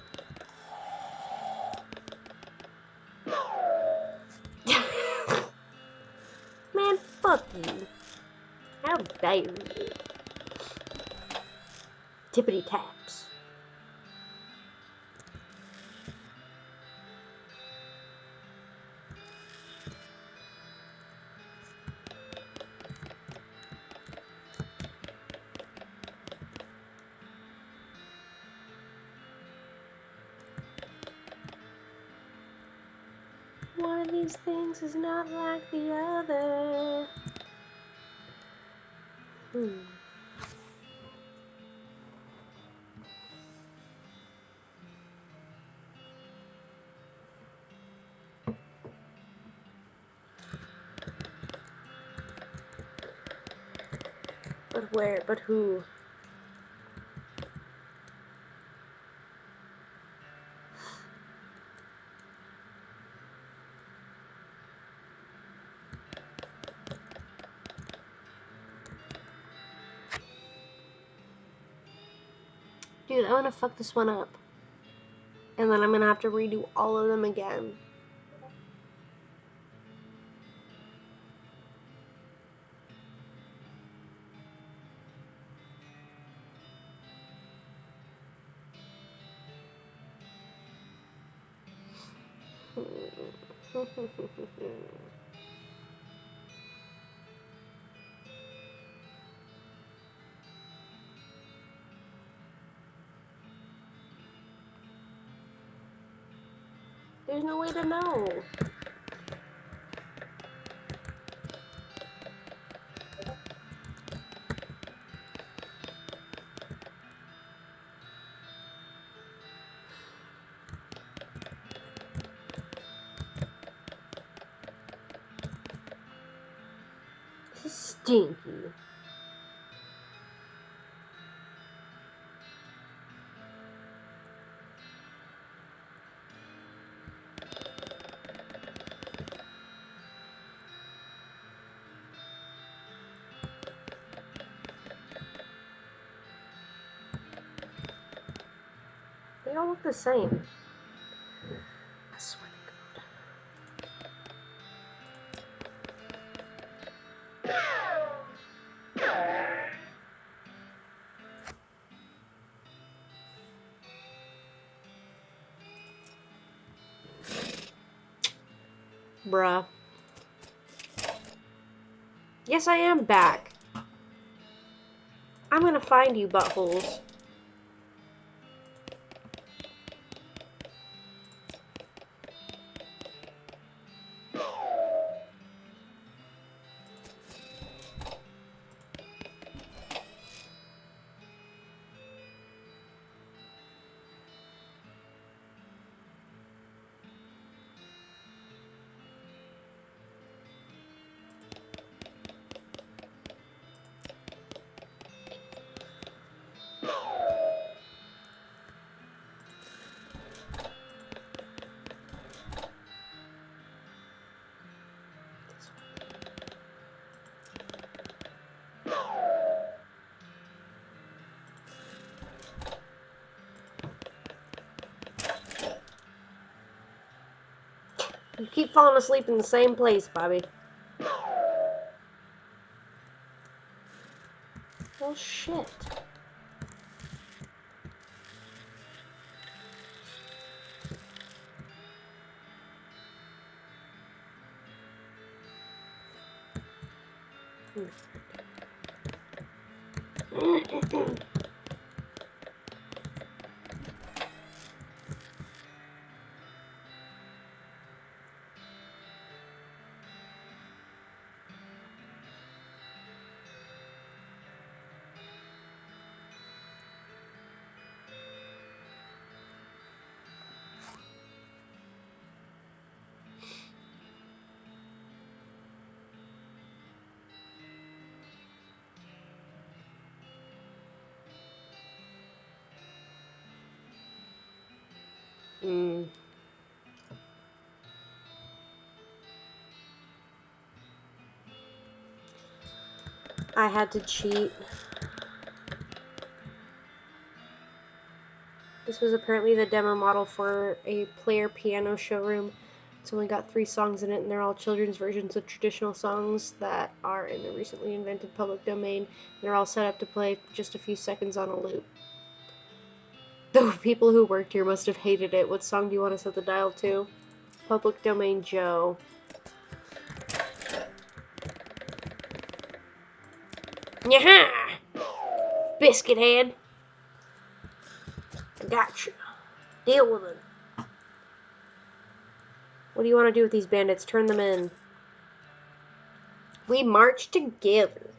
Man, fuck you. How dare you. Tippity taps. One of these things is not like the other. But where? But who? Dude, I want to fuck this one up. And then I'm going to have to redo all of them again. There's no way to know. This is stinky. They all look the same. I swear to God. Bruh. Yes, I am back. I'm gonna find you, buttholes. You keep falling asleep in the same place, Bobby. Well, shit. I had to cheat. This was apparently the demo model for a player piano showroom. It's only got 3 songs in it, and they're all children's versions of traditional songs that are in the recently invented public domain. They're all set up to play just a few seconds on a loop. The people who worked here must have hated it. What song do you want to set the dial to? Public domain Joe. Yaha! Biscuit head. Gotcha. Deal with it. What do you want to do with these bandits? Turn them in. We march together.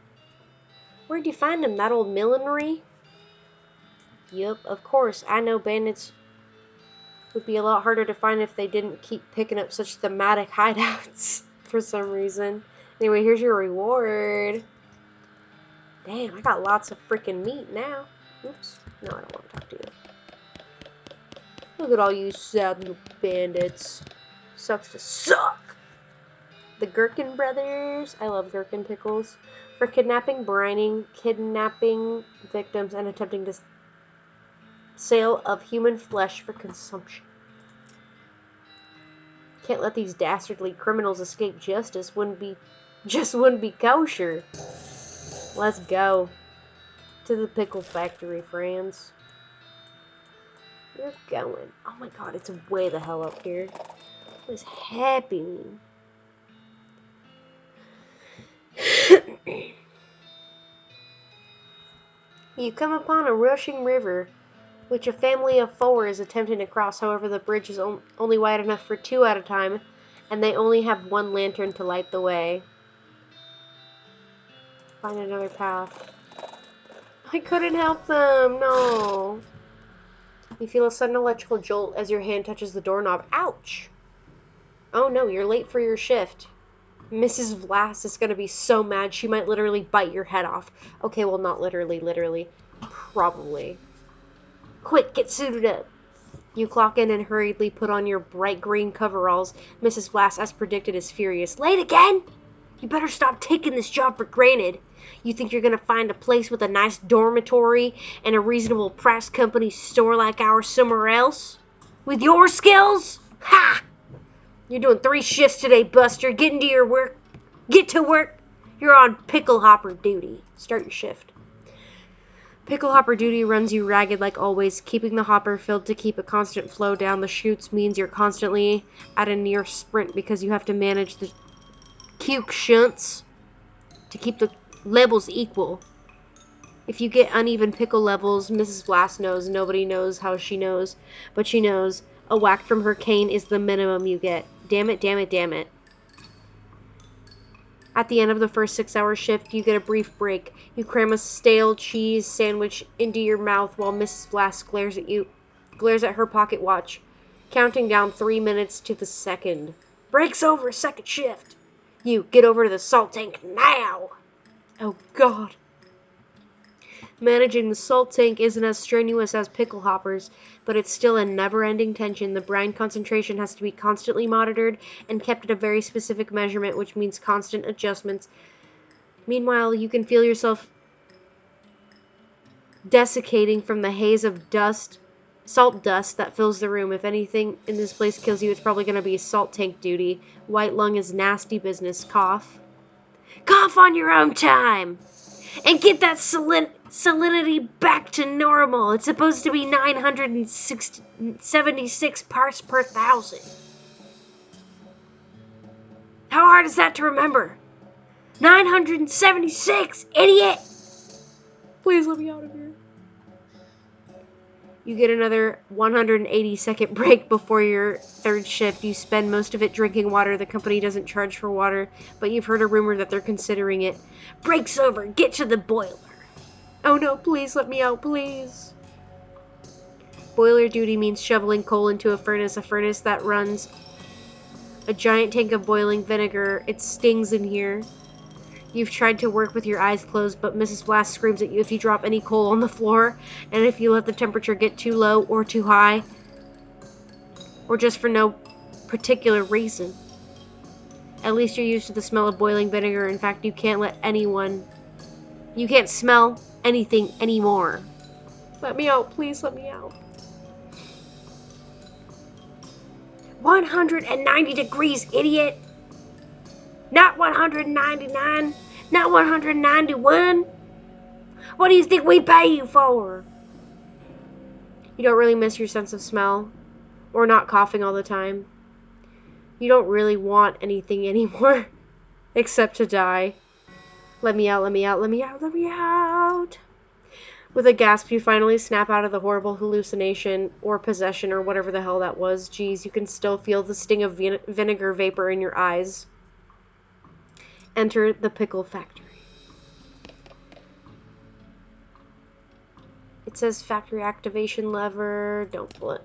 Where'd you find them? That old millinery? Yup, of course. I know bandits would be a lot harder to find if they didn't keep picking up such thematic hideouts for some reason. Anyway, here's your reward. Damn, I got lots of freaking meat now. Oops. No, I don't want to talk to you. Look at all you sad little bandits. Sucks to suck. The Gherkin brothers. I love gherkin pickles. For kidnapping, brining, kidnapping victims, and attempting to sale of human flesh for consumption. Can't let these dastardly criminals escape justice. Wouldn't be kosher. Let's go to the pickle factory, friends. We're going. Oh my god, it's way the hell up here. What is happening? You come upon a rushing river, which a family of 4 is attempting to cross. However, the bridge is only wide enough for 2 at a time, and they only have 1 lantern to light the way. Find another path. I couldn't help them, no. You feel a sudden electrical jolt as your hand touches the doorknob. Ouch! Oh no, you're late for your shift. Mrs. Vlass is gonna be so mad she might literally bite your head off. Okay, well, not literally. Probably. Quick, get suited up. You clock in and hurriedly put on your bright green coveralls. Mrs. Vlass, as predicted, is furious. Late again? You better stop taking this job for granted. You think you're gonna find a place with a nice dormitory and a reasonable price company store like ours somewhere else? With your skills? Ha! You're doing 3 shifts today, Buster. Get to work. You're on pickle hopper duty. Start your shift. Pickle hopper duty runs you ragged like always. Keeping the hopper filled to keep a constant flow down the chutes means you're constantly at a near sprint because you have to manage the cuke shunts to keep the levels equal. If you get uneven pickle levels, Mrs. Blass knows. Nobody knows how she knows, but she knows. A whack from her cane is the minimum you get. Damn it. At the end of the first 6-hour shift, you get a brief break. You cram a stale cheese sandwich into your mouth while Mrs. Blass glares at her pocket watch, counting down 3 minutes to the second. Break's over, second shift. You get over to the salt tank now. Oh God. Managing the salt tank isn't as strenuous as pickle hoppers, but it's still a never-ending tension. The brine concentration has to be constantly monitored and kept at a very specific measurement, which means constant adjustments. Meanwhile, you can feel yourself desiccating from the haze of salt dust that fills the room. If anything in this place kills you, it's probably going to be salt tank duty. White lung is nasty business. Cough. Cough on your own time! And get that salinity back to normal. It's supposed to be 976 parts per thousand. How hard is that to remember? 976, idiot! Please let me out of here. You get another 180-second break before your third shift. You spend most of it drinking water. The company doesn't charge for water, but you've heard a rumor that they're considering it. Break's over. Get to the boiler. Oh no, please let me out, please. Boiler duty means shoveling coal into a furnace that runs a giant tank of boiling vinegar. It stings in here. You've tried to work with your eyes closed, but Mrs. Blast screams at you if you drop any coal on the floor, and if you let the temperature get too low or too high, or just for no particular reason. At least you're used to the smell of boiling vinegar. In fact, you can't smell anything anymore. Let me out, please let me out. 190 degrees, idiot! Not 199, not 191. What do you think we pay you for? You don't really miss your sense of smell, or not coughing all the time. You don't really want anything anymore, except to die. Let me out, let me out, let me out, let me out. With a gasp, you finally snap out of the horrible hallucination, or possession, or whatever the hell that was. Geez, you can still feel the sting of vinegar vapor in your eyes. Enter the pickle factory. It says factory activation lever. Don't pull it.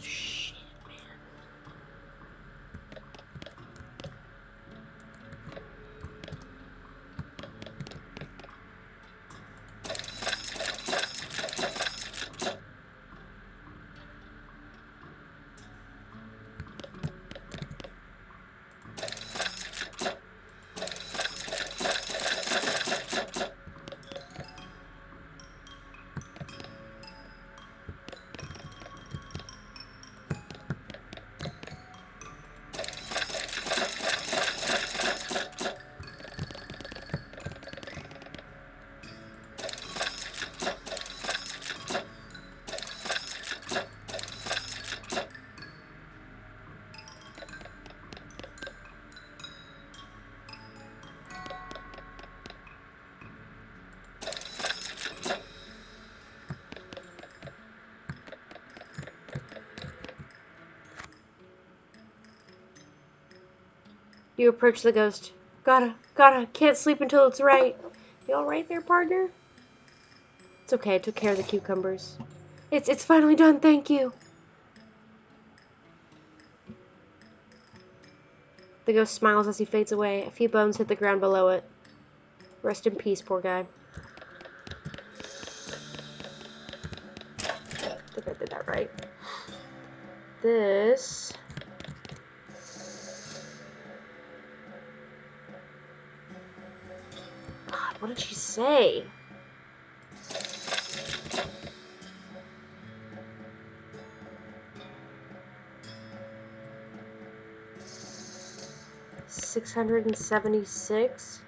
Shit, man. You approach the ghost. Gotta, can't sleep until it's right. You alright there, partner? It's okay, I took care of the cucumbers. It's finally done, thank you. The ghost smiles as he fades away. A few bones hit the ground below it. Rest in peace, poor guy. I think I did that right. This... God, what did she say? $676.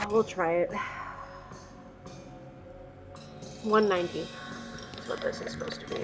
We'll try it. 190 is what this is supposed to be.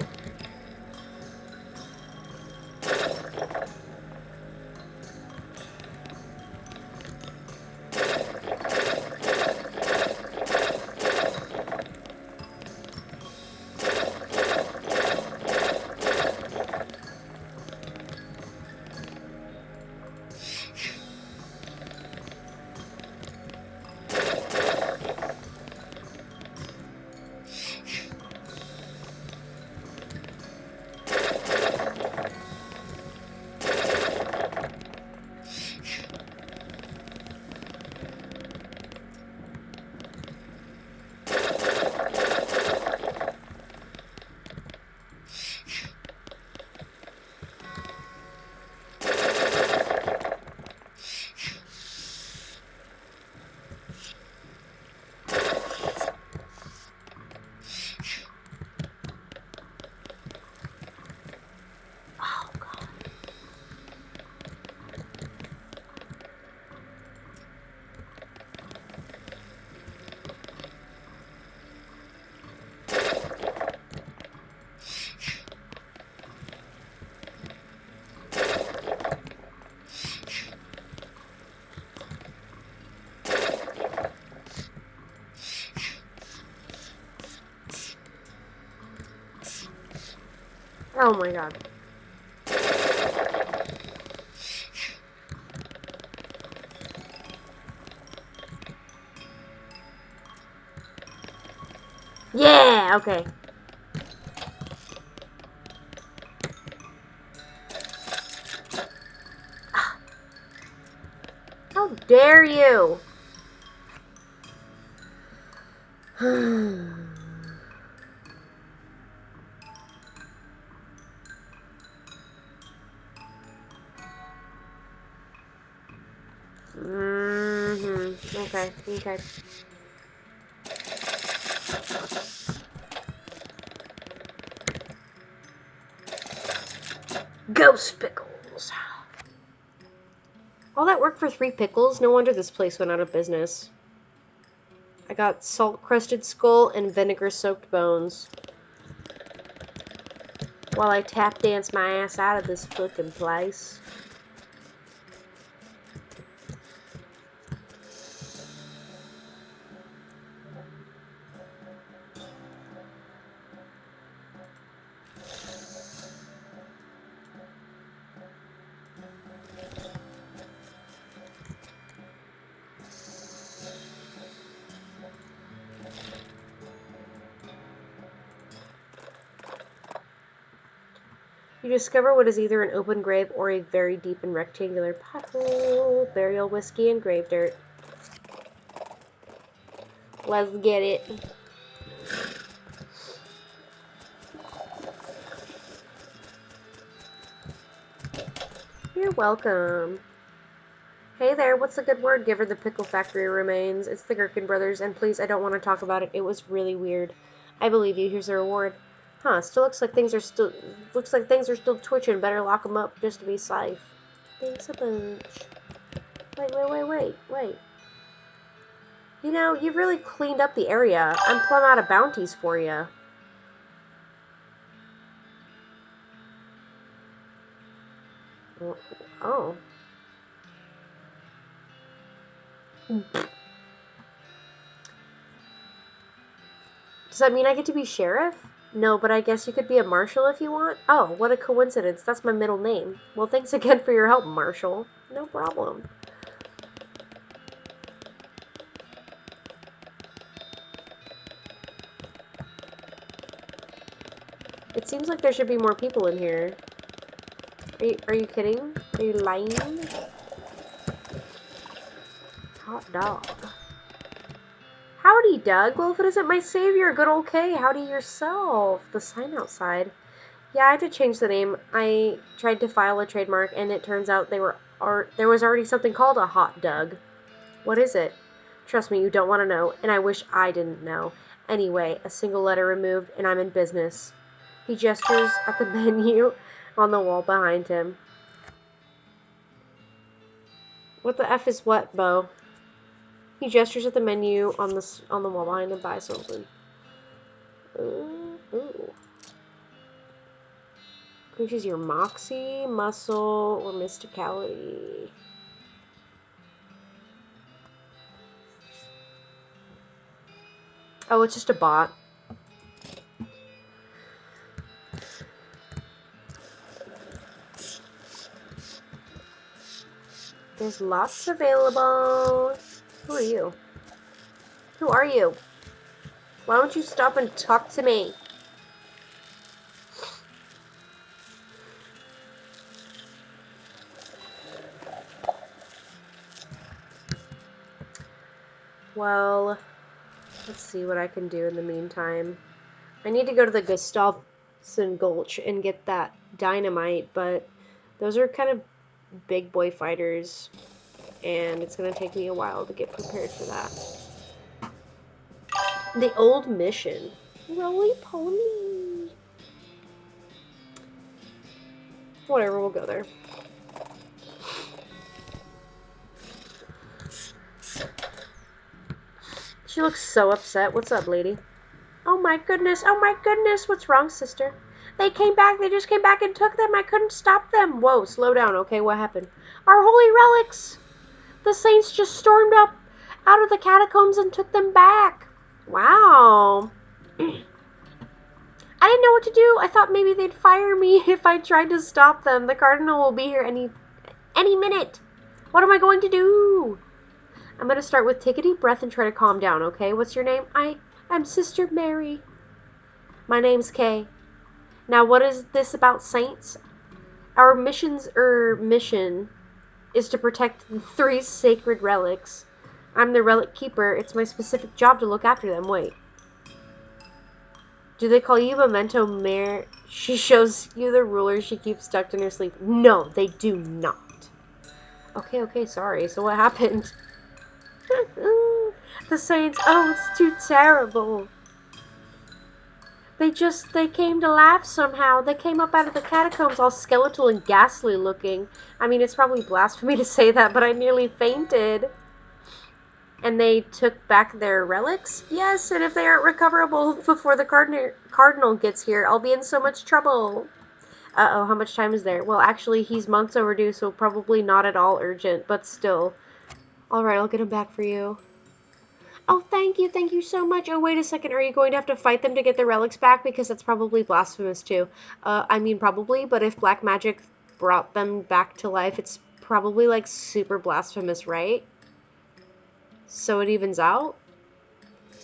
Oh my god. Yeah, okay. How dare you? Okay, okay. Ghost pickles. All that work for 3 pickles? No wonder this place went out of business. I got salt-crusted skull and vinegar-soaked bones. While I tap dance my ass out of this fucking place. You discover what is either an open grave or a very deep and rectangular pothole. Burial whiskey and grave dirt. Let's get it. You're welcome. Hey there, what's the good word? Give her the pickle factory remains. It's the Gherkin brothers, and please, I don't want to talk about it. It was really weird. I believe you. Here's the reward. Huh, still looks like things are still twitching. Better lock them up just to be safe. Thanks a bunch. Wait. You know, you've really cleaned up the area. I'm plumb out of bounties for you. Oh. Does that mean I get to be sheriff? No, but I guess you could be a marshal if you want. Oh, what a coincidence. That's my middle name. Well, thanks again for your help, Marshal. No problem. It seems like there should be more people in here. Are you kidding? Are you lying? Hot dog. Howdy, Doug. Well, if it isn't my savior, good old Kay, howdy yourself. The sign outside. Yeah, I had to change the name. I tried to file a trademark, and it turns out there was already something called a hot Doug. What is it? Trust me, you don't want to know, and I wish I didn't know. Anyway, a single letter removed, and I'm in business. He gestures at the menu on the wall behind him. What the F is what, Bo? He gestures at the menu on the wall behind him. Buy something. Ooh. Which is your moxie, muscle, or mysticality? Oh, it's just a bot. There's lots available. Who are you? Who are you? Why don't you stop and talk to me? Well, let's see what I can do in the meantime. I need to go to the Gustafsson Gulch and get that dynamite, but those are kind of big boy fighters, and it's going to take me a while to get prepared for that. The old mission. Roly-poly. Whatever, we'll go there. She looks so upset. What's up, lady? Oh my goodness, what's wrong, sister? They just came back and took them. I couldn't stop them. Whoa, slow down, okay? What happened? Our holy relics! The saints just stormed up out of the catacombs and took them back. Wow. I didn't know what to do. I thought maybe they'd fire me if I tried to stop them. The cardinal will be here any minute. What am I going to do? I'm going to start with take a deep breath and try to calm down, okay? What's your name? I'm Sister Mary. My name's Kay. Now, what is this about saints? Our mission is to protect the 3 sacred relics. I'm the relic keeper. It's my specific job to look after them. Wait. Do they call you Memento Mary? She shows you the ruler she keeps tucked in her sleeve. No, they do not. Okay, sorry. So what happened? The saints, oh, it's too terrible. They came to laugh somehow. They came up out of the catacombs all skeletal and ghastly looking. I mean, it's probably blasphemy to say that, but I nearly fainted. And they took back their relics? Yes, and if they aren't recoverable before the cardinal gets here, I'll be in so much trouble. Uh-oh, how much time is there? Well, actually, he's months overdue, so probably not at all urgent, but still. Alright, I'll get him back for you. Oh, thank you so much. Oh, wait a second, are you going to have to fight them to get the relics back? Because that's probably blasphemous, too. I mean, probably, but if black magic brought them back to life, it's probably, like, super blasphemous, right? So it evens out?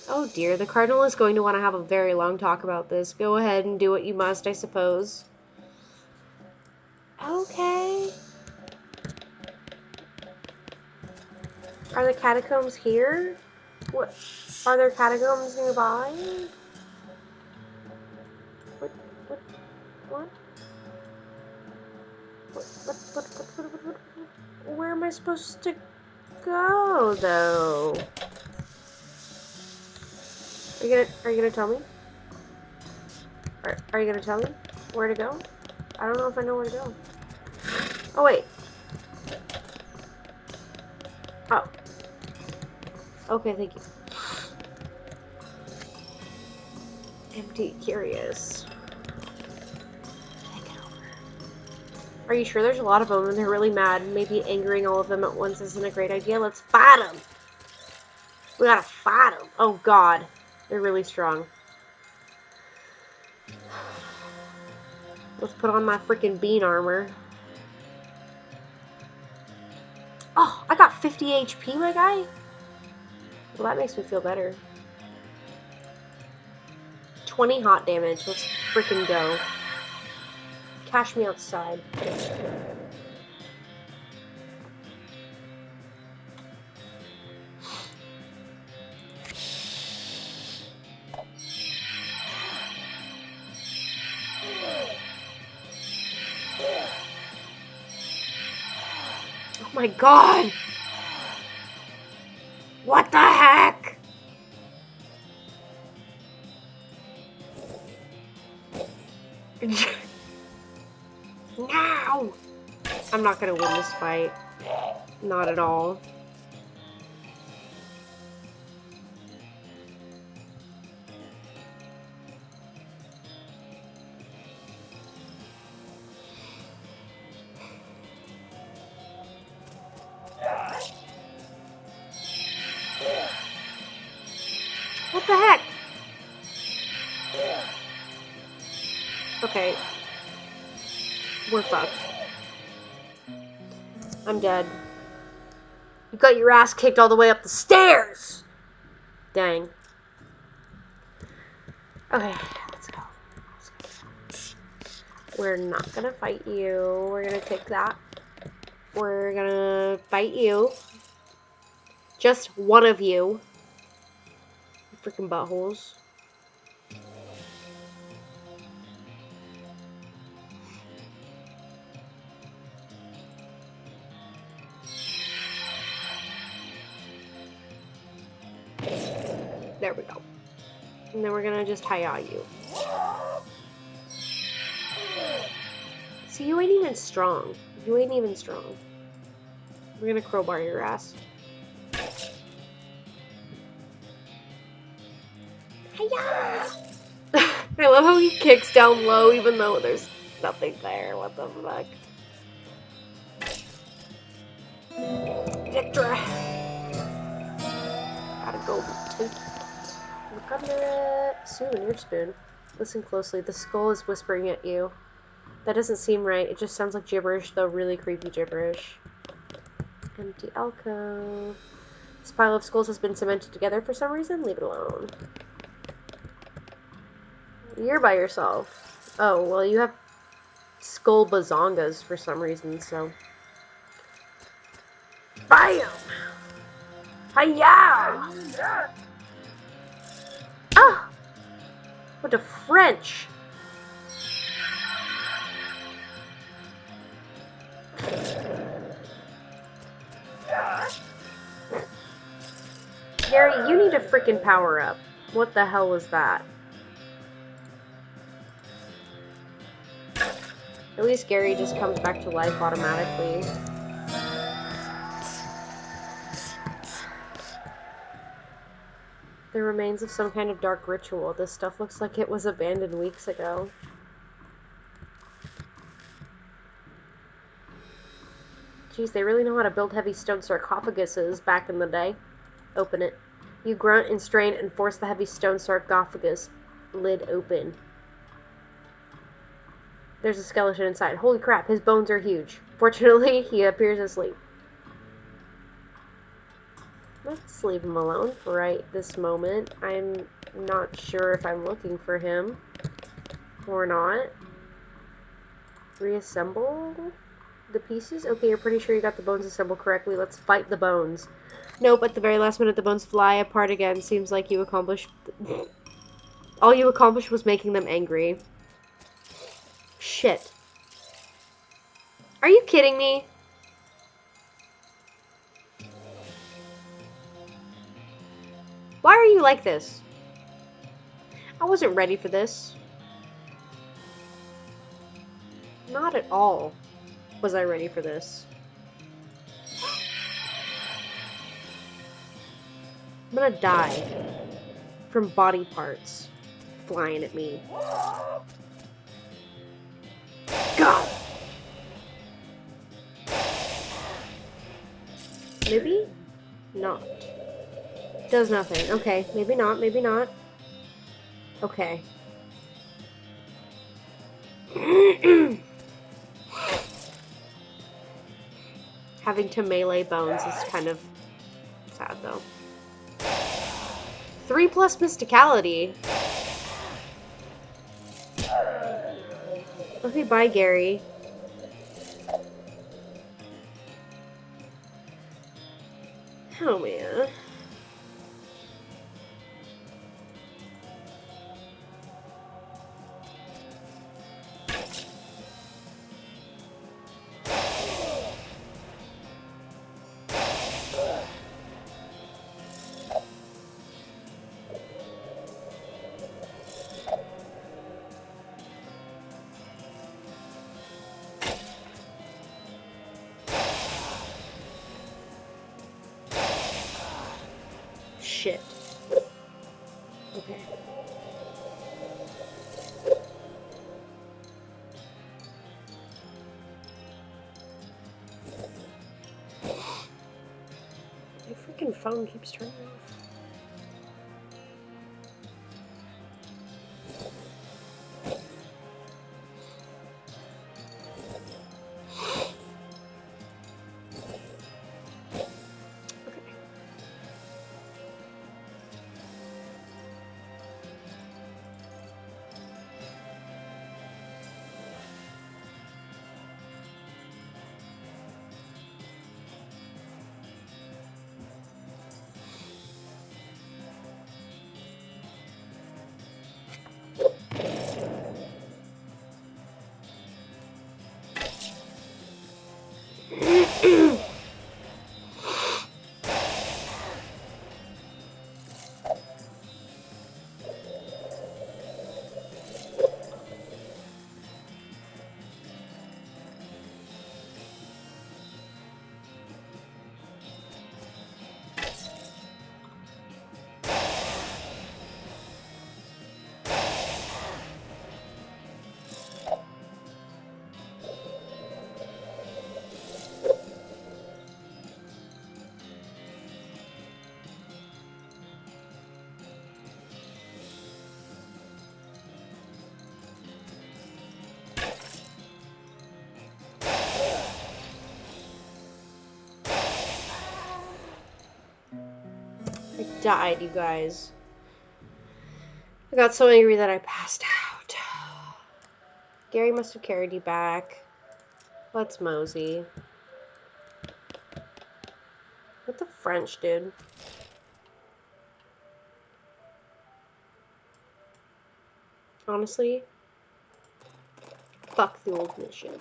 Oh, dear, the cardinal is going to want to have a very long talk about this. Go ahead and do what you must, I suppose. Okay. Are the catacombs here? What? Are there catacombs nearby? What? Where am I supposed to go, though? Are you gonna tell me? Are you gonna tell me where to go? I don't know if I know where to go. Oh, wait. Oh. Okay, thank you. Empty, curious. Can I get over? Are you sure there's a lot of them and they're really mad? Maybe angering all of them at once isn't a great idea. Let's fight them! We gotta fight them. Oh god. They're really strong. Let's put on my freaking bean armor. Oh, I got 50 HP, my guy? Well, that makes me feel better. 20 hot damage. Let's freaking go. Cash me outside. Oh my god! What the heck? No! I'm not gonna win this fight. Not at all. What the heck? Okay. We're fucked. I'm dead. You got your ass kicked all the way up the stairs! Dang. Okay, let's go. We're not gonna fight you. We're gonna take that. We're gonna fight you. Just one of you. Freaking buttholes. There we go. And then we're gonna just hi-ya you. See, you ain't even strong. You ain't even strong. We're gonna crowbar your ass. Hi-ya! I love how he kicks down low even though there's nothing there. What the fuck? Victor! Gotta go take. Look under it. Souvenir spoon. Listen closely. The skull is whispering at you. That doesn't seem right. It just sounds like gibberish, though really creepy gibberish. Empty alcove. This pile of skulls has been cemented together for some reason. Leave it alone. You're by yourself. Oh, well, you have skull bazongas for some reason, so. Bam! Hi-ya! Ah! What the French? Gary, you need to freaking power up. What the hell was that? At least Gary just comes back to life automatically. The remains of some kind of dark ritual. This stuff looks like it was abandoned weeks ago. Geez, they really know how to build heavy stone sarcophaguses back in the day. Open it. You grunt and strain and force the heavy stone sarcophagus lid open. There's a skeleton inside. Holy crap, his bones are huge. Fortunately, he appears asleep. Let's leave him alone for right this moment. I'm not sure if I'm looking for him or not. Reassemble the pieces? Okay, you're pretty sure you got the bones assembled correctly. Let's fight the bones. Nope, at the very last minute the bones fly apart again. Seems like you accomplished... all you accomplished was making them angry. Shit. Are you kidding me? Why are you like this? I wasn't ready for this. Not at all was I ready for this. I'm gonna die from body parts flying at me. God! Maybe not. Does nothing. Okay, maybe not, maybe not. Okay. Having to melee bones is kind of sad, though. 3+ mysticality. Okay, bye, Gary. Oh, man. Shit. Okay. My freaking phone keeps turning off. I died, you guys. I got so angry that I passed out. Gary must have carried you back. Let's mosey. What the French, dude? Honestly, fuck the old mission.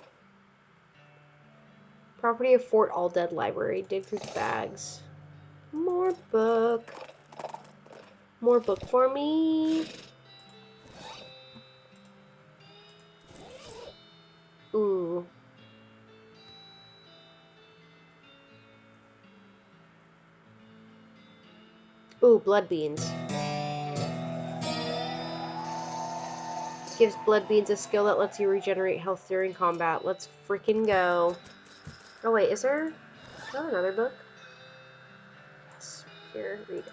Property of Fort All Dead Library. Dig through the bags. More book. More book for me. Ooh. Ooh, blood beans. Gives blood beans a skill that lets you regenerate health during combat. Let's freaking go. Oh wait, is there another book? Yes. Here, read it.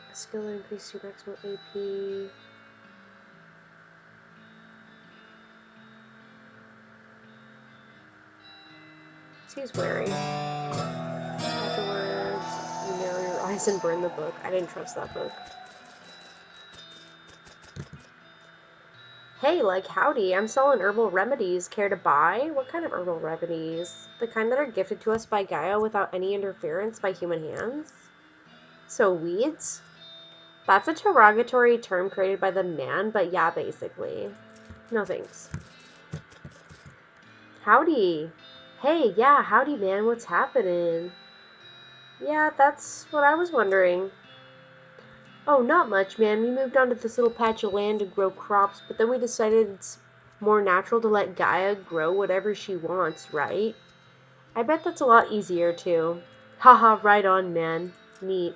A skill that increases your maximum AP. He's wary. Afterwards, you narrow your eyes and burn the book. I didn't trust that book. Hey, like, howdy, I'm selling herbal remedies. Care to buy? What kind of herbal remedies? The kind that are gifted to us by Gaia without any interference by human hands? So, weeds? That's a derogatory term created by the man, but yeah, basically. No thanks. Howdy. Hey, yeah, howdy, man. What's happening? Yeah, that's what I was wondering. Oh, not much, man. We moved onto this little patch of land to grow crops, but then we decided it's more natural to let Gaia grow whatever she wants, right? I bet that's a lot easier, too. Haha, right on, man. Neat.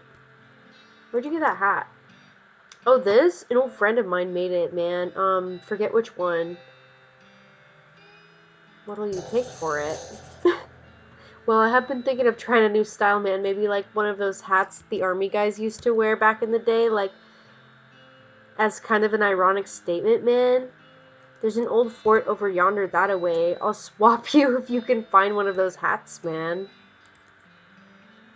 Where'd you get that hat? Oh, this? An old friend of mine made it, man. Forget which one. What'll you take for it? Well, I have been thinking of trying a new style, man. Maybe like one of those hats the army guys used to wear back in the day, like as kind of an ironic statement, man. There's an old fort over yonder that-a-way. I'll swap you if you can find one of those hats, man.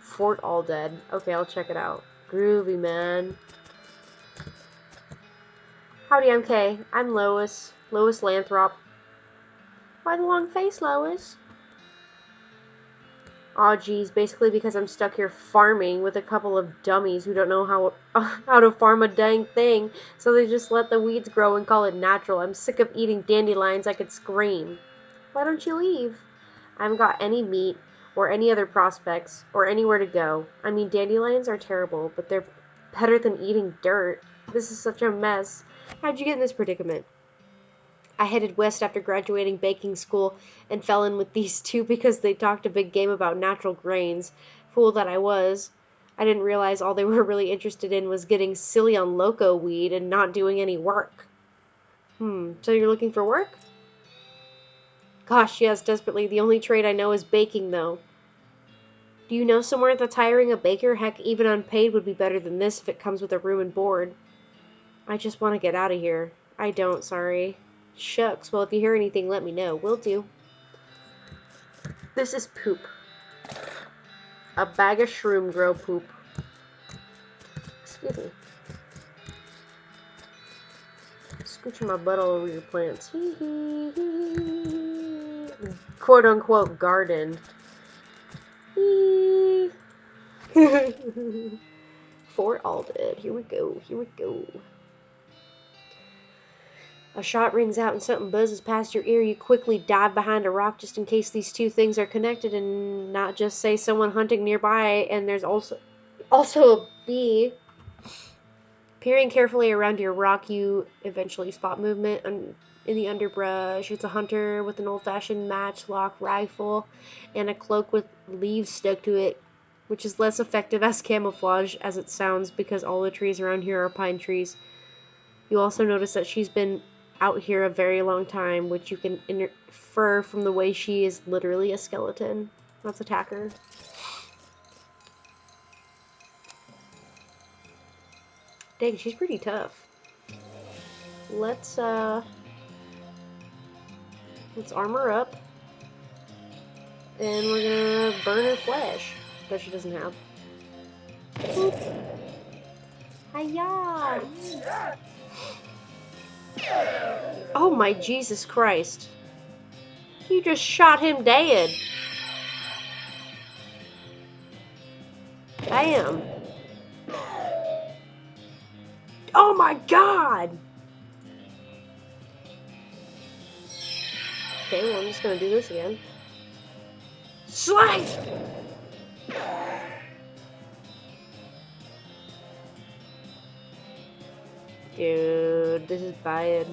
Fort all dead. Okay, I'll check it out. Groovy, man. Howdy, I'm Kay. I'm Lois. Lois Lathrop. Why the long face, Lois? Aw, geez, basically because I'm stuck here farming with a couple of dummies who don't know how to farm a dang thing, so they just let the weeds grow and call it natural. I'm sick of eating dandelions. I could scream. Why don't you leave? I haven't got any meat, or any other prospects, or anywhere to go. I mean, dandelions are terrible, but they're better than eating dirt. This is such a mess. How'd you get in this predicament? I headed west after graduating baking school and fell in with these two because they talked a big game about natural grains. Fool that I was. I didn't realize all they were really interested in was getting silly on loco weed and not doing any work. So you're looking for work? Gosh, yes, desperately. The only trade I know is baking, though. Do you know somewhere that's hiring a baker? Heck, even unpaid would be better than this if it comes with a room and board. I just want to get out of here. I don't, sorry. Shucks, well, if you hear anything, let me know. Will do. This is poop. A bag of shroom grow poop. Excuse me. Scooching my butt all over your plants. Quote unquote garden. Fort Alded. Here we go. Here we go. A shot rings out and something buzzes past your ear. You quickly dive behind a rock just in case these two things are connected and not just say someone hunting nearby and there's also a bee. Peering carefully around your rock, you eventually spot movement in the underbrush. It's a hunter with an old-fashioned matchlock rifle and a cloak with leaves stuck to it, which is less effective as camouflage as it sounds because all the trees around here are pine trees. You also notice that she's been out here a very long time, which you can infer from the way she is literally a skeleton. Let's attack her. Dang, she's pretty tough. Let's armor up. And we're gonna burn her flesh that she doesn't have. Boop. Hiya! Oh my Jesus Christ. You just shot him dead. Bam. Oh my God! Okay, well I'm just gonna do this again. Slice! Dude, this is bad.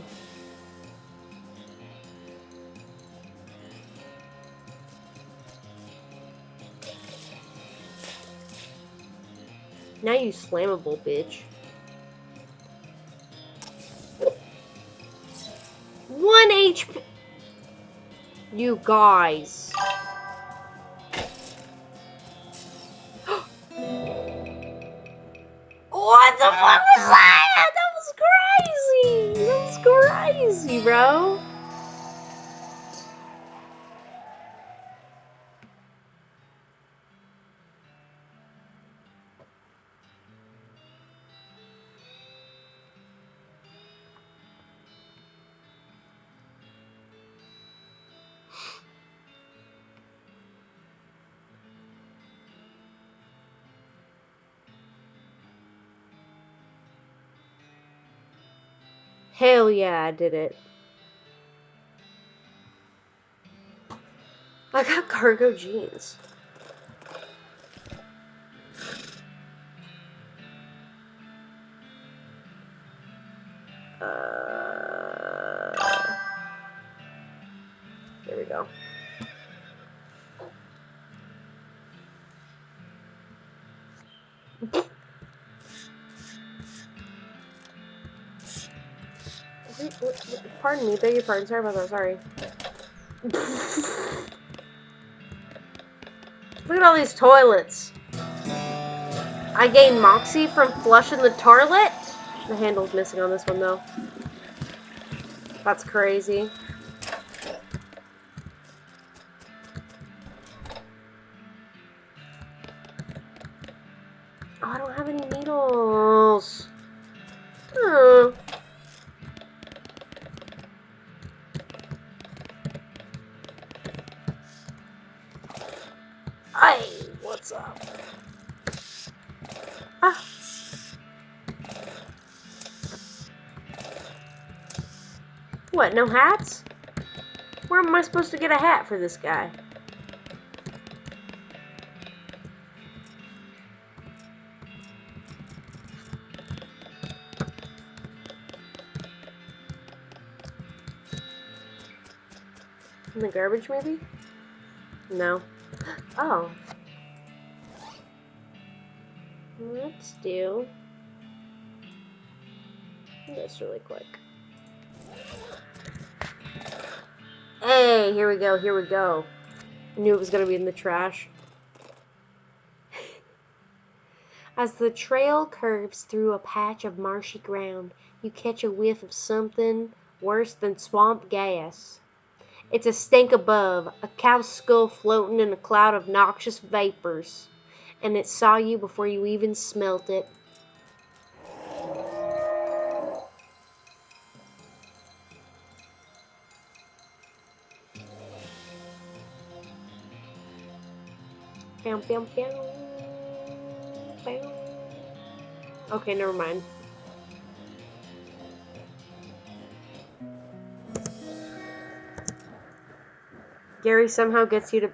Now you slammable, bitch. 1 HP. You guys. What the fuck was that? That was crazy. That was crazy, bro. Hell yeah, I did it. I got cargo jeans. There we go. Pardon me, beg your pardon. Sorry about that. Sorry. Look at all these toilets. I gained Moxie from flushing the toilet? The handle's missing on this one, though. That's crazy. Oh, I don't have any needles. Oh. Hey, what's up? Ah. What, no hats? Where am I supposed to get a hat for this guy? In the garbage, maybe? No. Oh. Let's do this really quick. Hey, here we go, here we go. I knew it was gonna be in the trash. As the trail curves through a patch of marshy ground, you catch a whiff of something worse than swamp gas. It's a stink above, a cow's skull floating in a cloud of noxious vapors, and it saw you before you even smelt it. Bam, bam, bam. Bam. Okay, never mind. Gary somehow gets you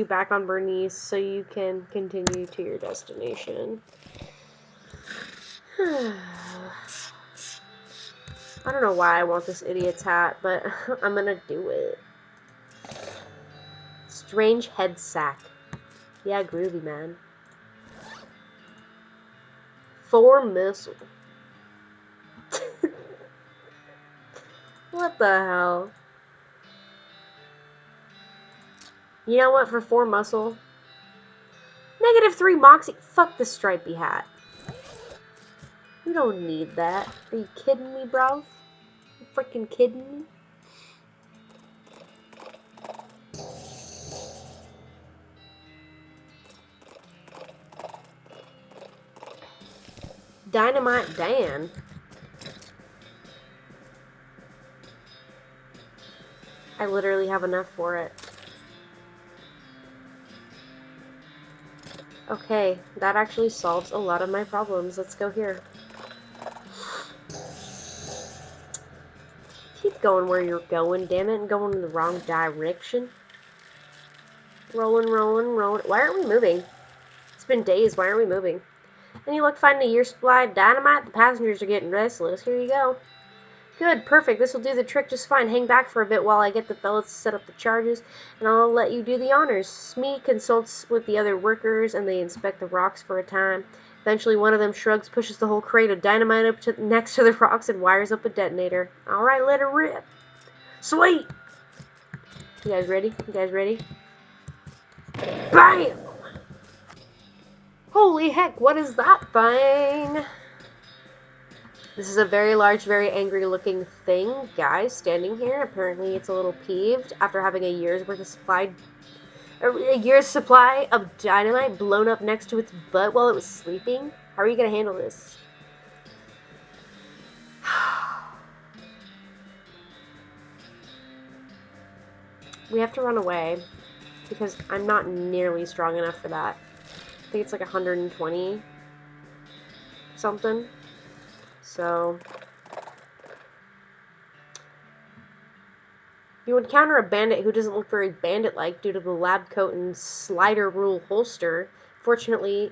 back on Bernice so you can continue to your destination. I don't know why I want this idiot's hat, but I'm gonna do it. Strange head sack. Yeah, groovy, man. 4 missile. What the hell? You know what, for 4 muscle? -3 moxie. Fuck the stripy hat. You don't need that. Are you kidding me, bro? You freaking kidding me? Dynamite Dan. I literally have enough for it. Okay, that actually solves a lot of my problems. Let's go here. Keep going where you're going, damn it, and going in the wrong direction. Rolling, rolling, rolling. Why aren't we moving? It's been days. Why aren't we moving? And you look finding a year's supply of dynamite. The passengers are getting restless. Here you go. Good, perfect. This will do the trick just fine. Hang back for a bit while I get the fellas to set up the charges, and I'll let you do the honors. Smee consults with the other workers, and they inspect the rocks for a time. Eventually, one of them shrugs, pushes the whole crate of dynamite up to next to the rocks, and wires up a detonator. All right, let it rip. Sweet. You guys ready? You guys ready? Bam! Holy heck, what is that thing? This is a very large, very angry looking thing, guys, standing here. Apparently it's a little peeved after having a year's supply of dynamite blown up next to its butt while it was sleeping. How are you gonna handle this? We have to run away because I'm not nearly strong enough for that. I think it's like 120 something. So you encounter a bandit who doesn't look very bandit-like due to the lab coat and slider rule holster. Fortunately,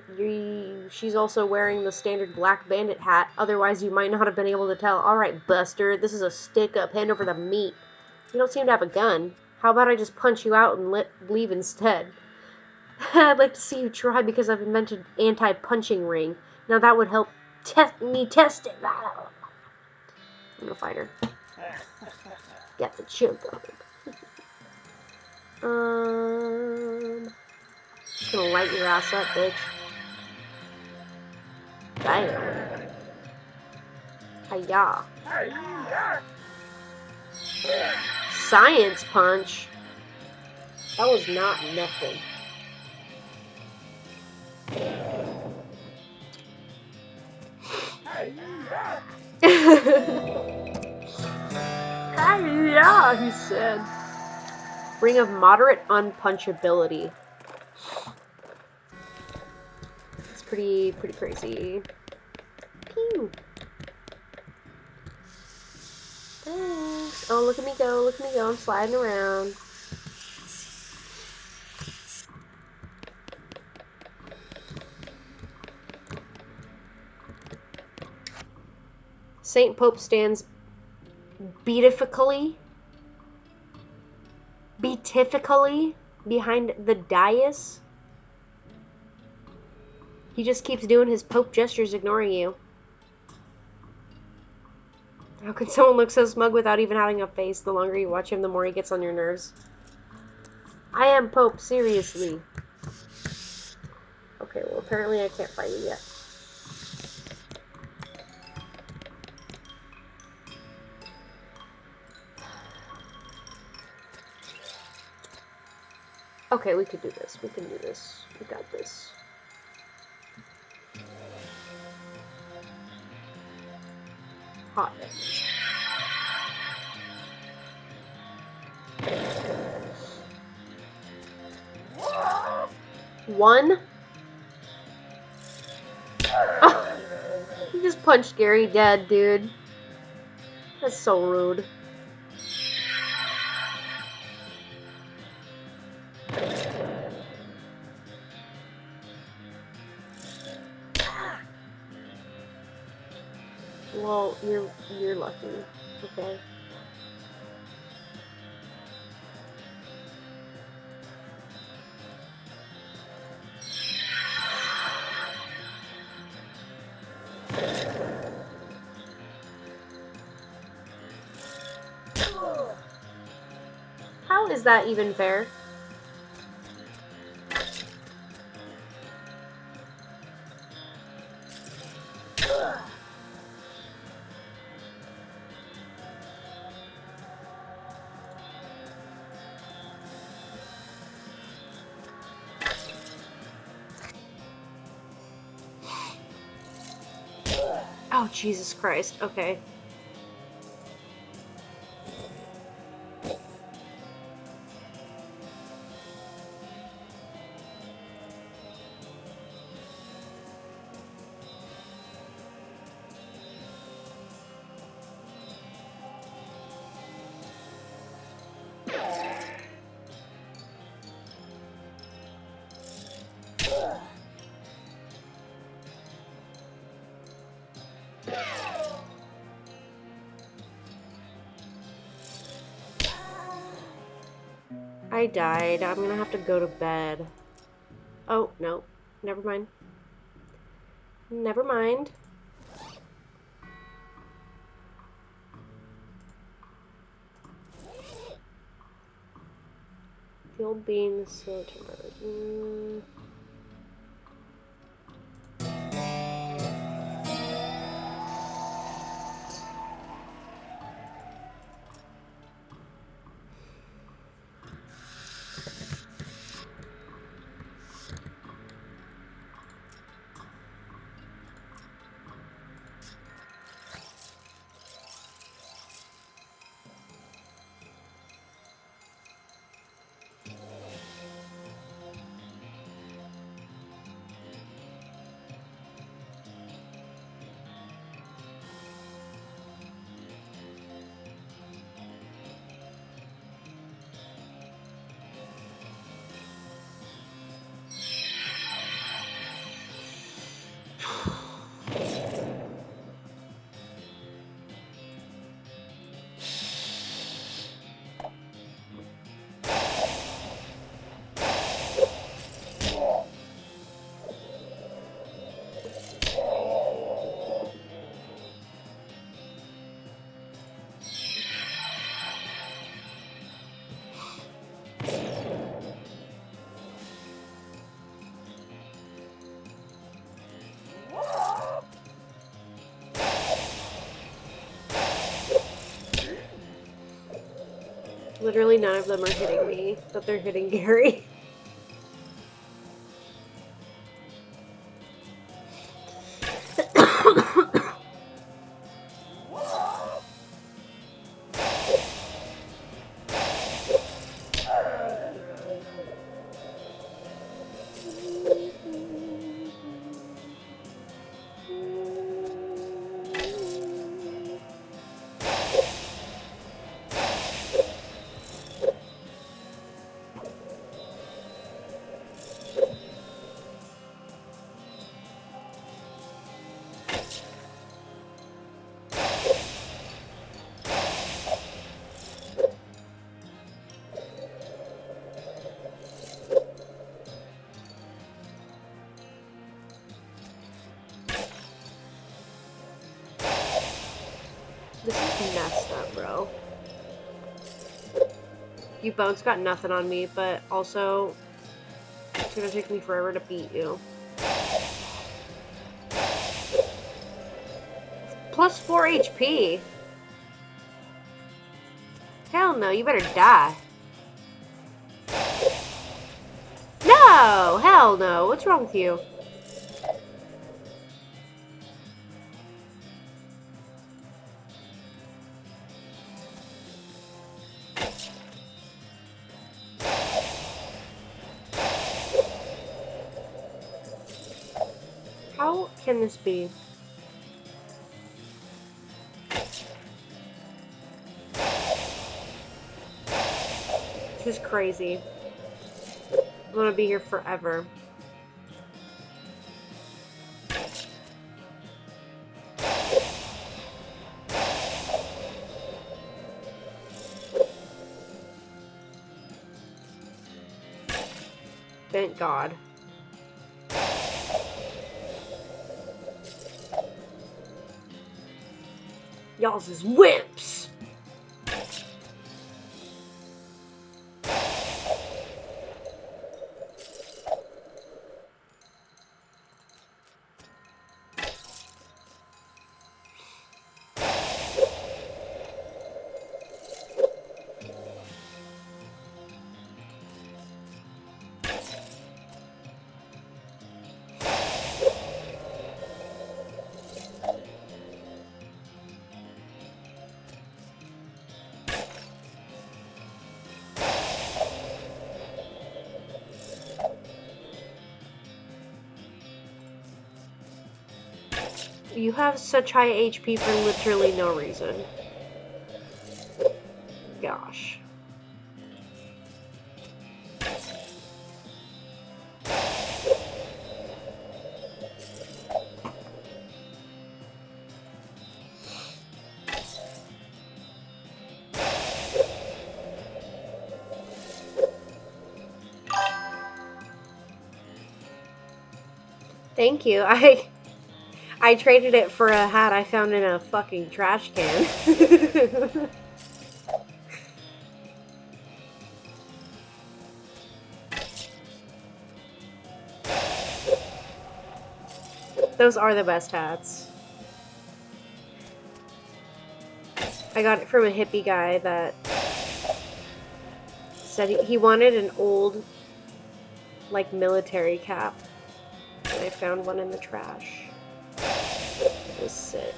she's also wearing the standard black bandit hat, otherwise you might not have been able to tell. Alright, Buster, this is a stick-up, hand over the meat. You don't seem to have a gun. How about I just punch you out and leave instead? I'd like to see you try because I've invented anti-punching ring. Now that would help test it. I'm gonna fight her. Get the chip on. Gonna light your ass up, bitch. Damn. Hiya. Science punch. That was not nothing. Hiya, he said. Ring of moderate unpunchability. It's pretty crazy. Pew. Thanks. Oh, look at me go, look at me go. I'm sliding around. Saint Pope stands beatifically behind the dais. He just keeps doing his Pope gestures, ignoring you. How can someone look so smug without even having a face? The longer you watch him, the more he gets on your nerves. I am Pope, seriously. Okay, well, apparently I can't fight you yet. Okay, we can do this. We can do this. We got this. Hot damage. One. Oh, you just punched Gary dead, dude. That's so rude. Well, you're lucky. Okay. How is that even fair? Oh, Jesus Christ. Okay. I died. I'm gonna have to go to bed. Oh, no. Never mind. Never mind. Field beans, so temporary. Literally none of them are hitting me, but they're hitting Gary. This is messed up, bro. You bones got nothing on me, but also it's gonna take me forever to beat you. Plus 4 HP. Hell no, you better die. No! Hell no. What's wrong with you? How can this be? This is crazy. I'm gonna be here forever. Thank God. Y'all's is wimps! You have such high HP for literally no reason. Gosh. Thank you. I traded it for a hat I found in a fucking trash can. Those are the best hats. I got it from a hippie guy that said he wanted an old, like, military cap. And I found one in the trash. It was sick.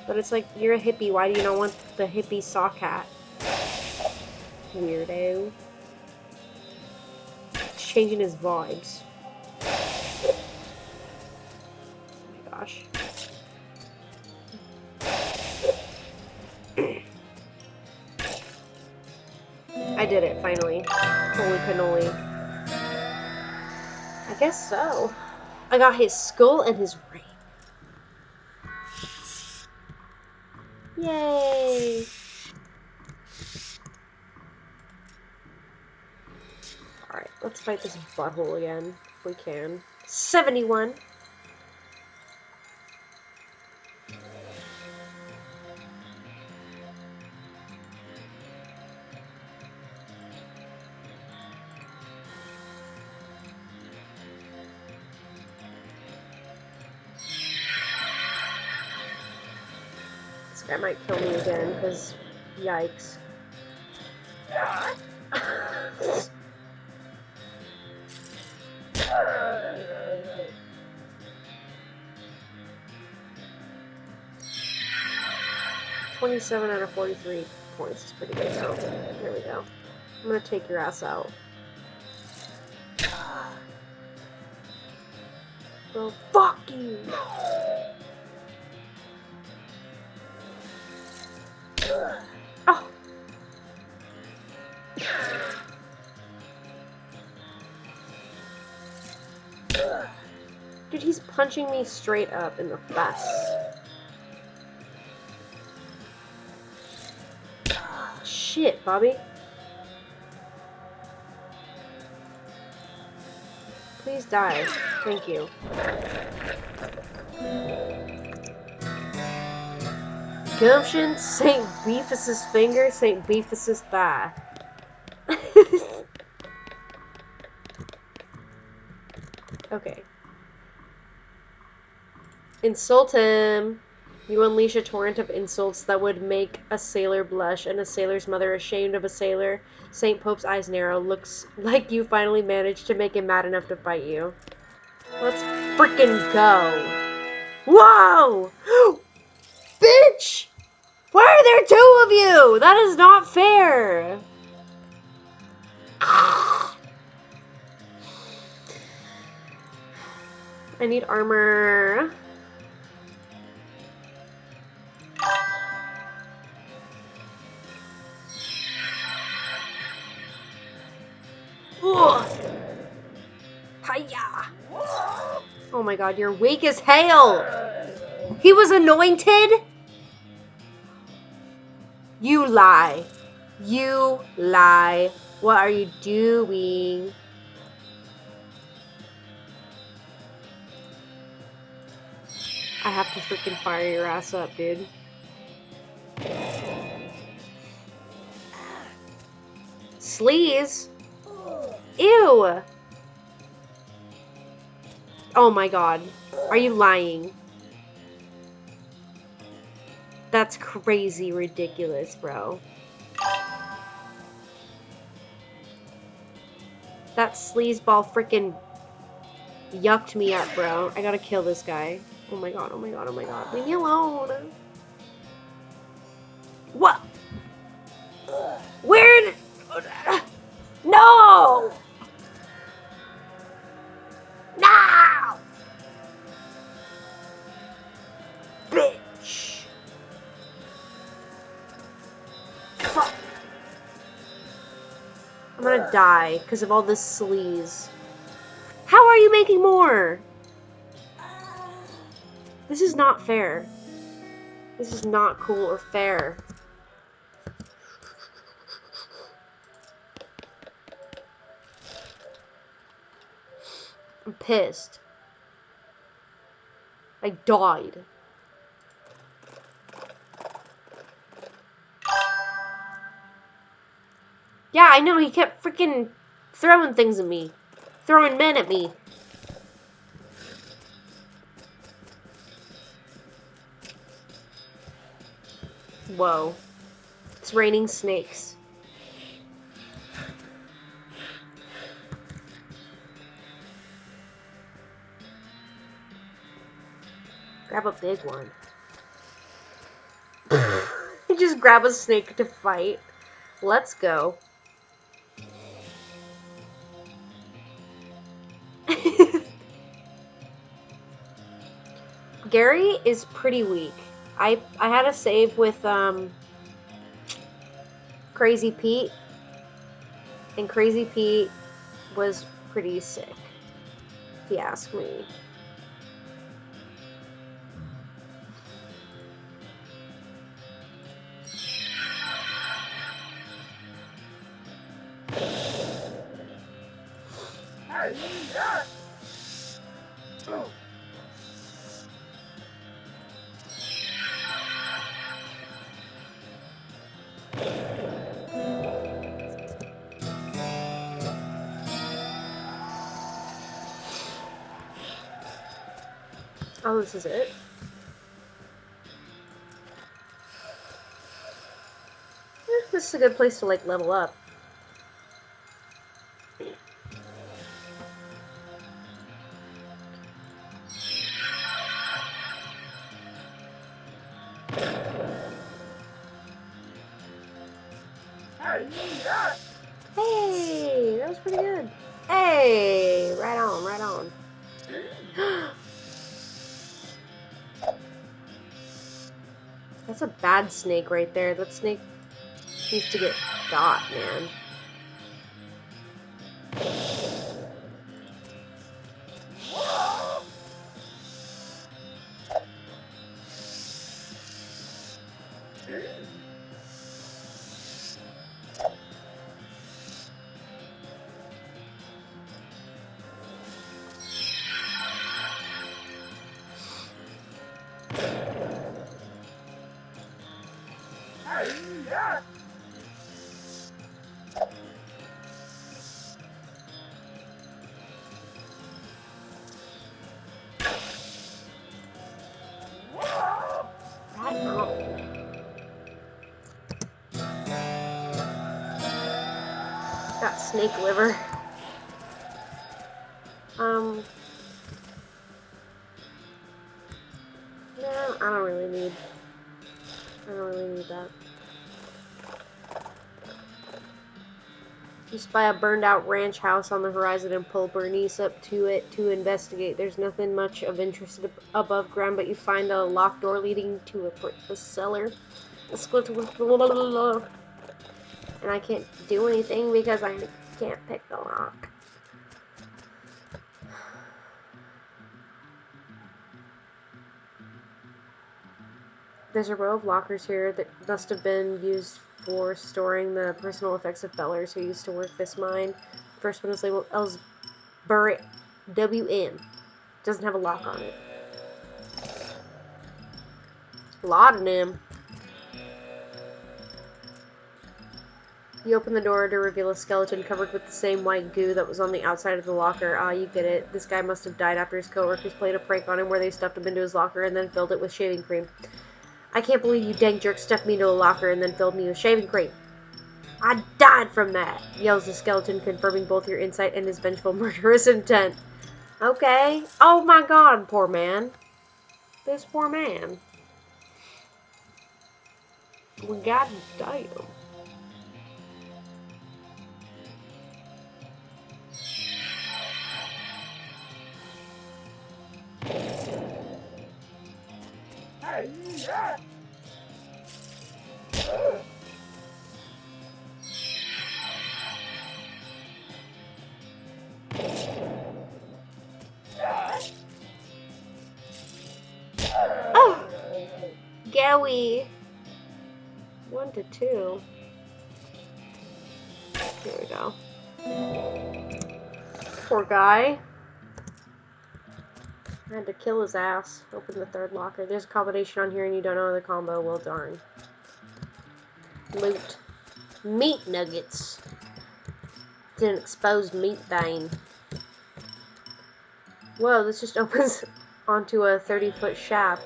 But it's like, you're a hippie, why do you not want the hippie sock hat? Weirdo. It's changing his vibes. Oh my gosh. I did it, finally. Holy cannoli. I guess so. I got his skull and his ring. Yay! Alright, let's fight this butthole again, if we can. 71! This guy might kill me again, because yikes. $27 out of 43 points is pretty good though. There we go. I'm gonna take your ass out. Well, fuck you! Oh! Dude, he's punching me straight up in the face. Shit, Bobby. Please die. Thank you. Gumption, St. Beefus's finger, St. Beefus's thigh. Okay. Insult him. You unleash a torrent of insults that would make a sailor blush and a sailor's mother ashamed of a sailor. St. Pope's eyes narrow. Looks like you finally managed to make him mad enough to fight you. Let's frickin' go. Whoa! Bitch! Why are there two of you? That is not fair. I need armor. Hiya! Oh my god, you're weak as hell! He was anointed? You lie. You lie. What are you doing? I have to freaking fire your ass up, dude. Sleaze? Ew! Oh my god. Are you lying? That's crazy ridiculous, bro. That sleazeball freaking yucked me up, bro. I gotta kill this guy. Oh my god, oh my god, oh my god. Leave me alone. What? Where did... No! No! Bitch! Fuck. I'm gonna die because of all this sleaze. How are you making more? This is not fair. This is not cool or fair. I'm pissed. I died. Yeah, I know, he kept freaking throwing things at me. Throwing men at me. Whoa. It's raining snakes. Grab a big one. Just grab a snake to fight. Let's go. Gary is pretty weak. I had a save with Crazy Pete, and Crazy Pete was pretty sick, if you ask me. Oh, this is it? This is a good place to, like, level up. pretty good. Hey! Right on, right on. That's a bad snake right there. That snake needs to get got, man. Right on. Got snake liver. No, I don't really need that. You spy a burned out ranch house on the horizon and pull Bernice up to it to investigate. There's nothing much of interest above ground, but you find a locked door leading to a cellar. And I can't do anything because I can't pick the lock. There's a row of lockers here that must have been used for storing the personal effects of Bellers who used to work this mine. The first one is labeled Ellsbury WM. Doesn't have a lock on it. A lot of them. You open the door to reveal a skeleton covered with the same white goo that was on the outside of the locker. Ah, you get it. This guy must have died after his coworkers played a prank on him where they stuffed him into his locker and then filled it with shaving cream. I can't believe you dang jerk stuffed me into a locker and then filled me with shaving cream. I died from that, yells the skeleton, confirming both your insight and his vengeful murderous intent. Okay. Oh my god, poor man. This poor man. We got him. Damn. Oh! Gowie. 1 to 2. Here we go. Poor guy. I had to kill his ass. Open the third locker. There's a combination on here and you don't know the combo. Well, darn. Loot. Meat nuggets. It's an exposed meat vein. Whoa, this just opens onto a 30-foot shaft.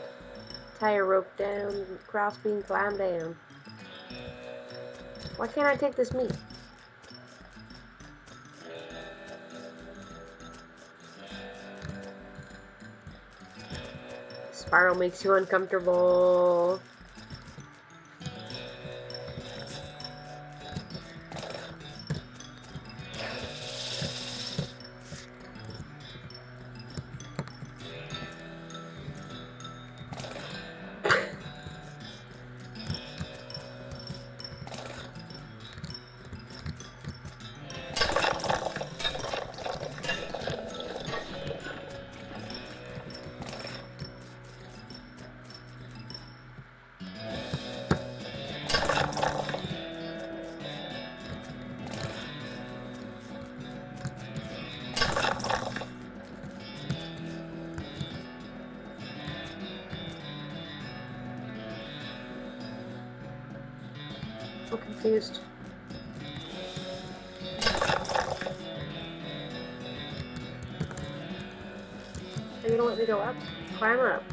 Tie a rope down. Crossbeam climb down. Why can't I take this meat? Spiral makes you uncomfortable. I'm confused. Are you gonna let me go up? Climb up.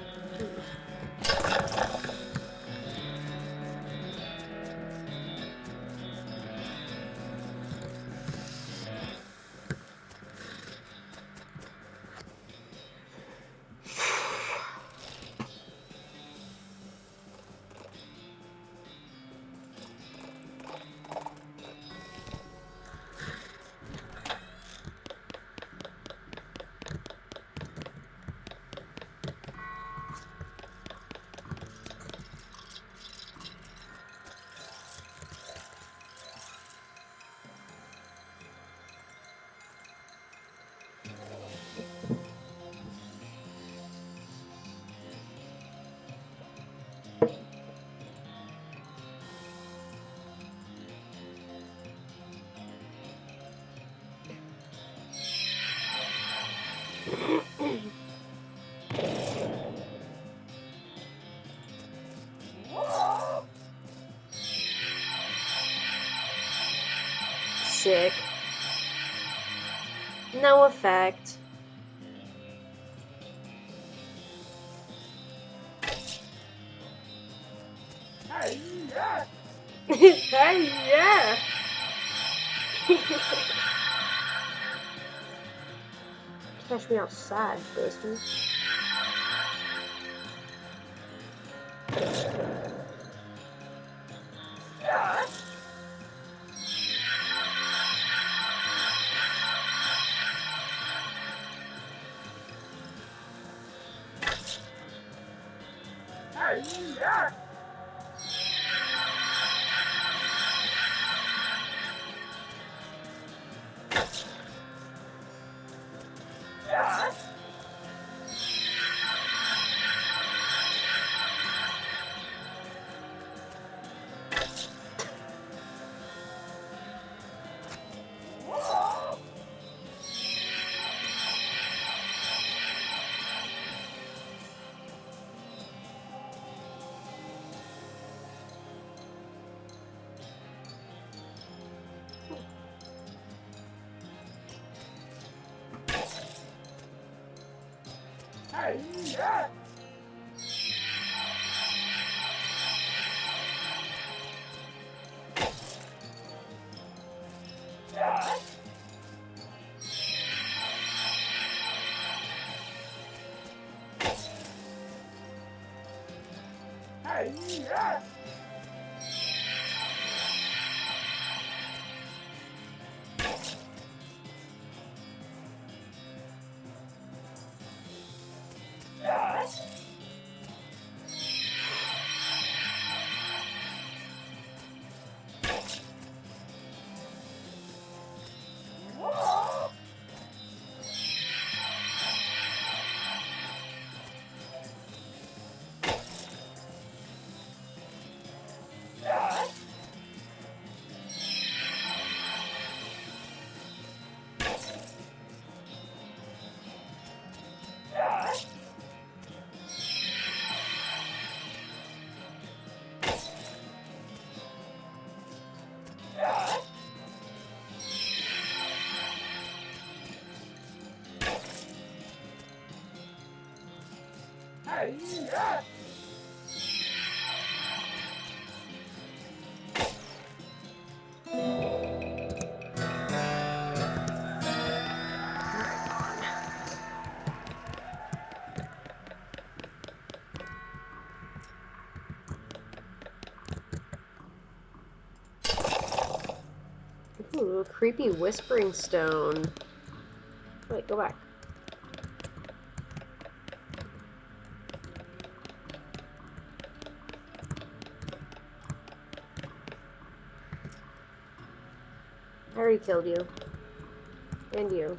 Sick. No effect. Hey, yeah! Catch me outside, Buster. Ooh, creepy whispering stone. Wait, go back. I already killed you. And you.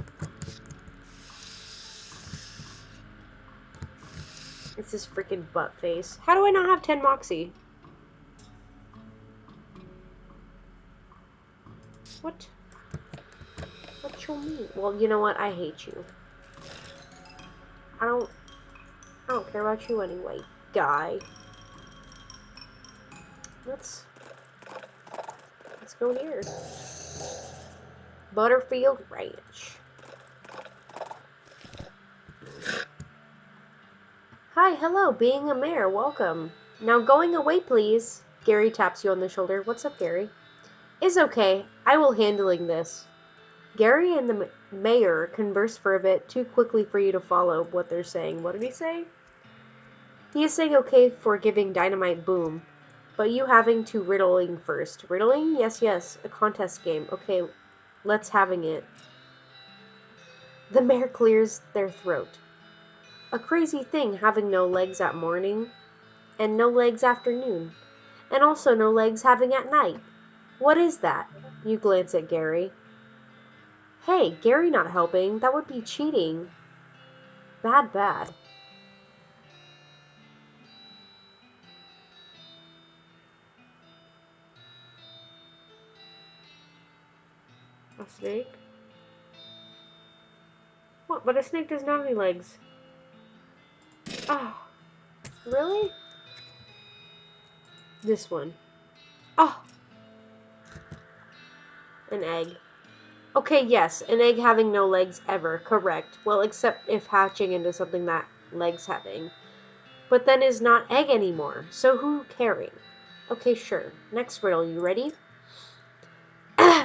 It's this freaking butt face. How do I not have 10 Moxie? What? What you mean? Well, you know what? I hate you. I don't care about you anyway, guy. Let's go here. Butterfield Ranch. Hi, hello, being a mayor, welcome. Now going away, please. Gary taps you on the shoulder. What's up, Gary? It's okay. I will handling this. Gary and the mayor converse for a bit, too quickly for you to follow what they're saying. What did he say? He is saying okay for giving dynamite boom, but you having to riddling first. Riddling? Yes, yes. A contest game. Okay, let's having it. The mayor clears their throat. A crazy thing having no legs at morning, and no legs afternoon, and also no legs having at night. What is that? You glance at Gary. Hey, Gary not helping. That would be cheating. Bad, bad. A snake? What? But a snake doesn't have any legs. Oh, really? This one. Oh, an egg. Okay, yes, an egg having no legs ever. Correct. Well, except if hatching into something that legs having. But then is not egg anymore. So who caring? Okay, sure. Next riddle. You ready?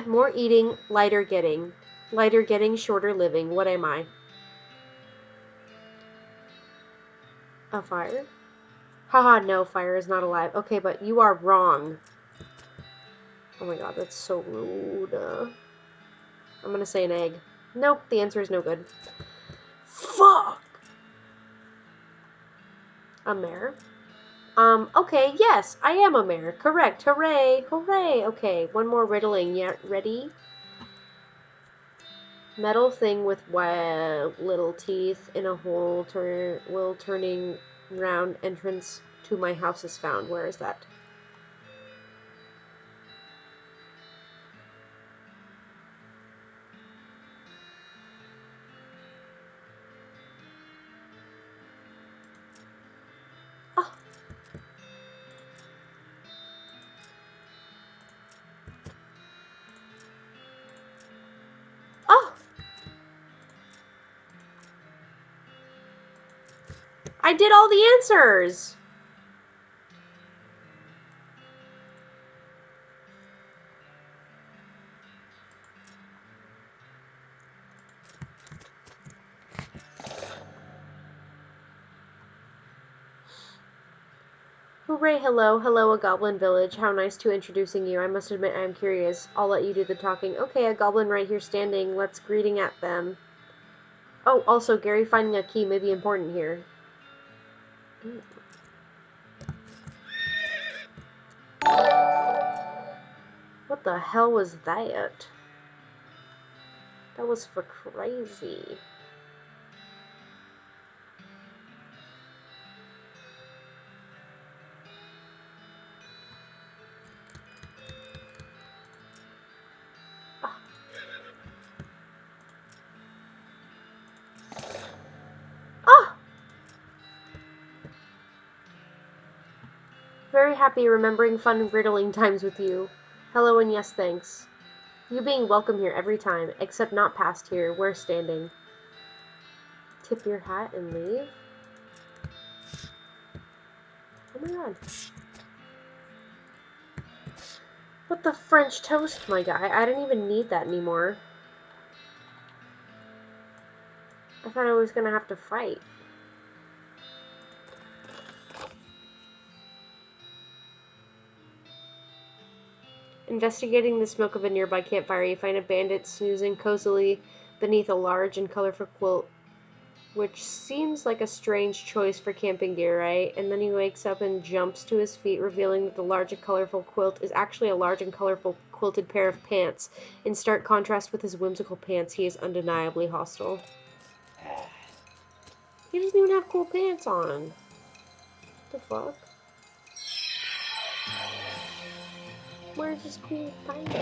More eating, lighter getting. Lighter getting, shorter living. What am I? A fire? Haha, no, fire is not alive. Okay, but you are wrong. Oh my god, that's so rude. I'm gonna say an egg. Nope, the answer is no good. Fuck! A mare? Okay, yes, I am a mare. Correct. Hooray! Hooray! Okay, one more riddling. Yeah, ready? Metal thing with little teeth in a hole turning round entrance to my house is found. Where is that? Oh! Oh! I did all the answers! Hooray, hello, hello, a goblin village. How nice to introducing you. I must admit I am curious. I'll let you do the talking. Okay, a goblin right here standing. Let's greeting at them. Oh, also, Gary finding a key may be important here. What the hell was that? That was for crazy. Oh! Very happy remembering fun riddling times with you. Hello and yes, thanks. You being welcome here every time, except not past here. We're standing. Tip your hat and leave? Oh my god. What the French toast, my guy? I didn't even need that anymore. I thought I was gonna have to fight. Investigating the smoke of a nearby campfire, you find a bandit snoozing cozily beneath a large and colorful quilt, which seems like a strange choice for camping gear, right? And then he wakes up and jumps to his feet, revealing that the large and colorful quilt is actually a large and colorful quilted pair of pants. In stark contrast with his whimsical pants, he is undeniably hostile. He doesn't even have cool pants on. What the fuck? Where's his cool pants?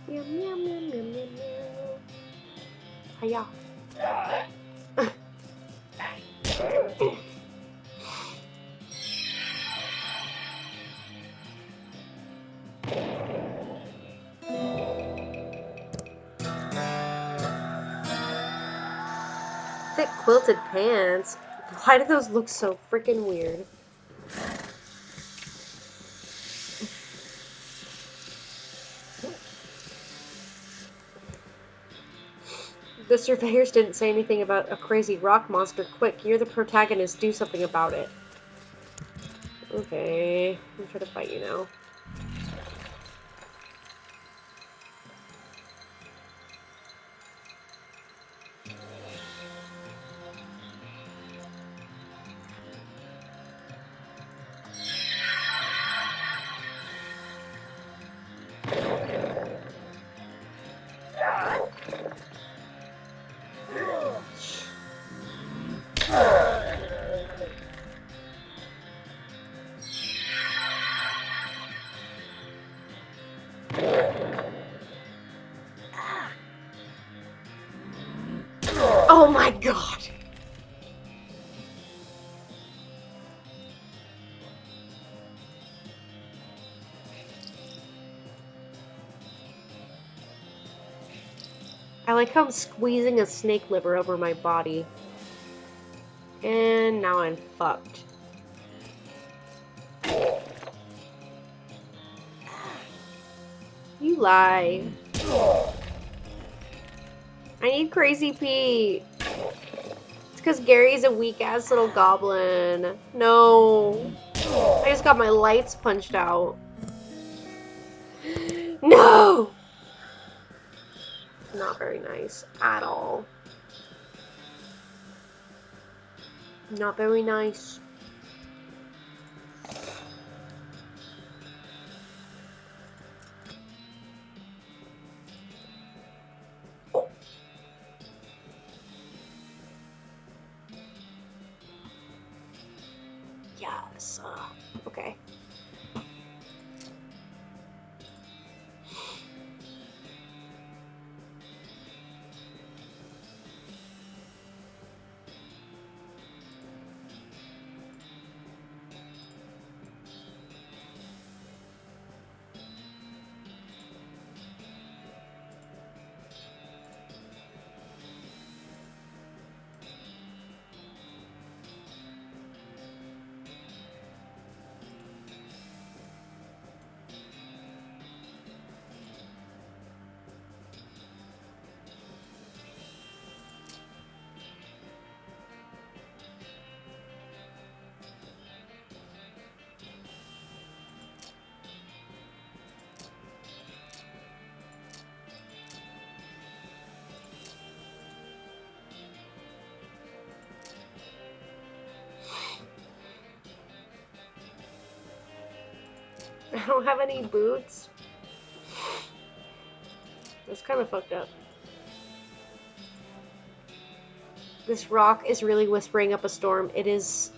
Meow, meow, meow, meow, meow, meow. Hiya. Thick quilted pants. Why do those look so freaking weird? The surveyors didn't say anything about a crazy rock monster. Quick, you're the protagonist. Do something about it. Okay, I'm trying to fight you now. God. I like how I'm squeezing a snake liver over my body. And now I'm fucked. You lie. I need Crazy Pete. It's because Gary's a weak-ass little goblin. No. I just got my lights punched out. No! Not very nice at all. Not very nice. Yes. Okay. I don't have any boots. That's kind of fucked up. This rock is really whispering up a storm. It is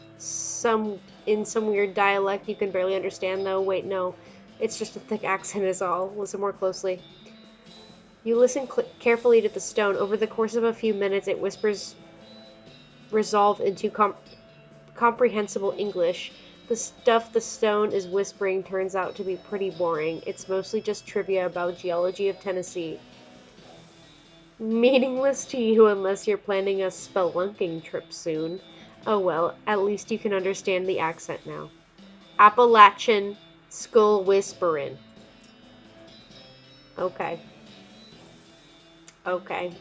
in some weird dialect you can barely understand, though. Wait, no. It's just a thick accent is all. Listen more closely. You listen carefully to the stone. Over the course of a few minutes, it whispers resolve into comprehensible English. The stuff the stone is whispering turns out to be pretty boring. It's mostly just trivia about geology of Tennessee. Meaningless to you unless you're planning a spelunking trip soon. Oh well, at least you can understand the accent now. Appalachian skull whisperin'. Okay. Okay.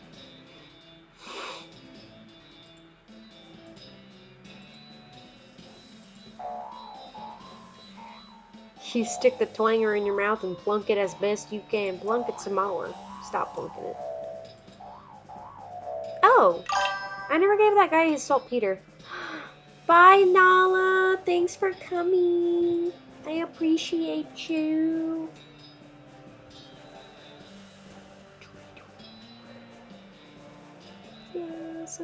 You stick the twanger in your mouth and plunk it as best you can. Plunk it some more. Stop plunking it. Oh! I never gave that guy his saltpeter. Bye, Nala. Thanks for coming. I appreciate you. Yes.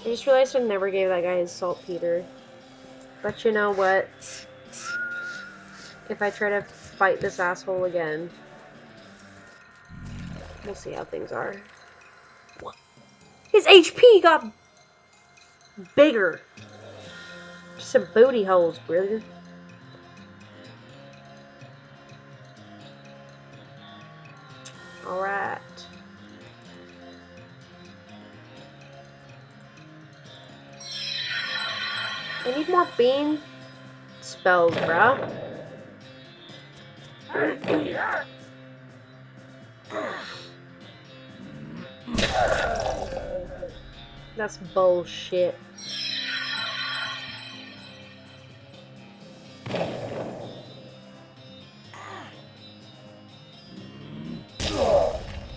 I just realized I never gave that guy his saltpeter. But you know what? If I try to fight this asshole again, we'll see how things are. His HP got bigger. Some booty holes, brother. Alright. I need more bean spells, bruh. That's bullshit.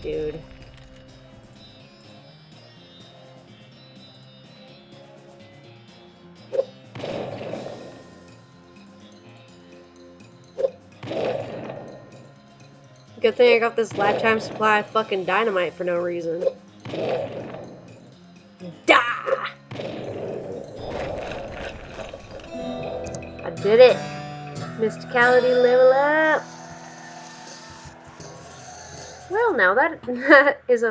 Dude. Good thing I got this lifetime supply of fucking dynamite for no reason. Die! I did it! Mysticality level up! Well, now that is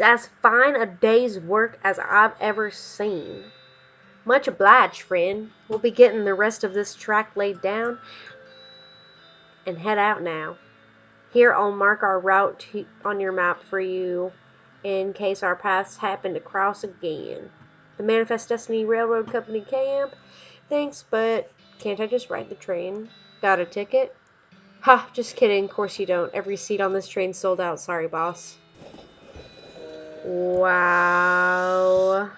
as fine a day's work as I've ever seen. Much obliged, friend. We'll be getting the rest of this track laid down and head out now. Here I'll mark our route on your map for you in case our paths happen to cross again. The Manifest Destiny Railroad Company camp. Thanks, but can't I just ride the train? Got a ticket? Ha, just kidding. Of course you don't. Every seat on this train sold out. Sorry, boss. Wow.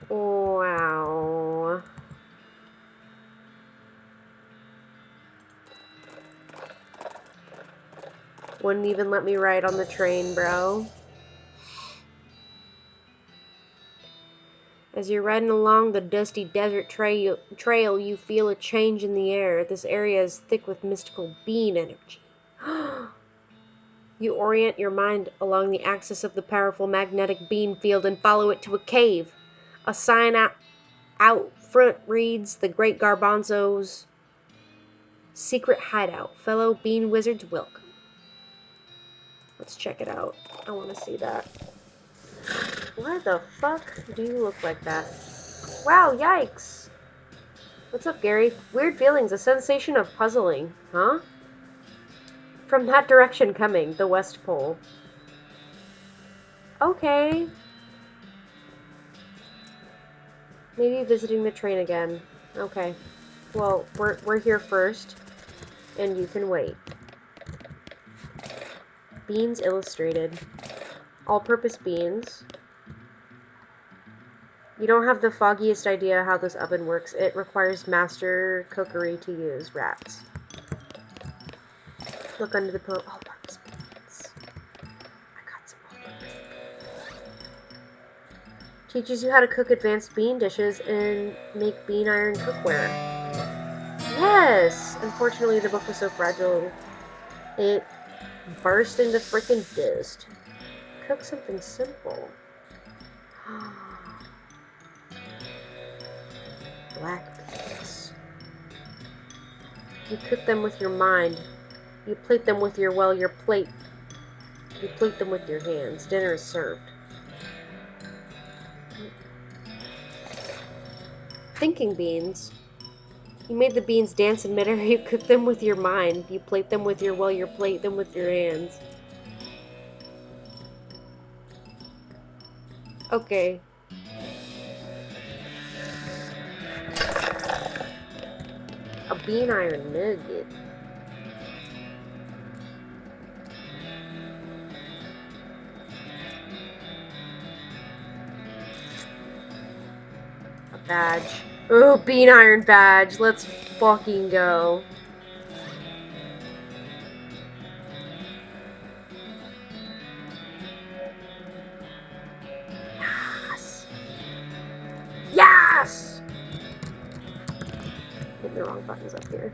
Wow. Wouldn't even let me ride on the train, bro. As you're riding along the dusty desert trail, you feel a change in the air. This area is thick with mystical being energy. You orient your mind along the axis of the powerful magnetic beam field and follow it to a cave. A sign out front reads, "The Great Garbanzo's Secret Hideout. Fellow bean wizards welcome." Let's check it out. I want to see that. Why the fuck do you look like that? Wow, yikes. What's up, Gary? Weird feelings, a sensation of puzzling. Huh? From that direction coming, the West Pole. Okay. Maybe visiting the train again. Okay. Well, we're here first, and you can wait. Beans illustrated. All-purpose beans. You don't have the foggiest idea how this oven works. It requires master cookery to use. Rats. Look under the pillow. All-purpose beans. I got some all-purpose beans. Teaches you how to cook advanced bean dishes and make bean iron cookware. Yes! Unfortunately, the book was so fragile, it burst into frickin' dust. Cook something simple. Black beans. You cook them with your mind. You plate them with your plate. You plate them with your hands. Dinner is served. Thinking beans. You made the beans dance in midair. You cook them with your mind. You plate them with your you plate them with your hands. Okay. A bean iron nugget. A badge. Oh, bean iron badge. Let's fucking go. Yes. Yes! Hitting the wrong buttons up here.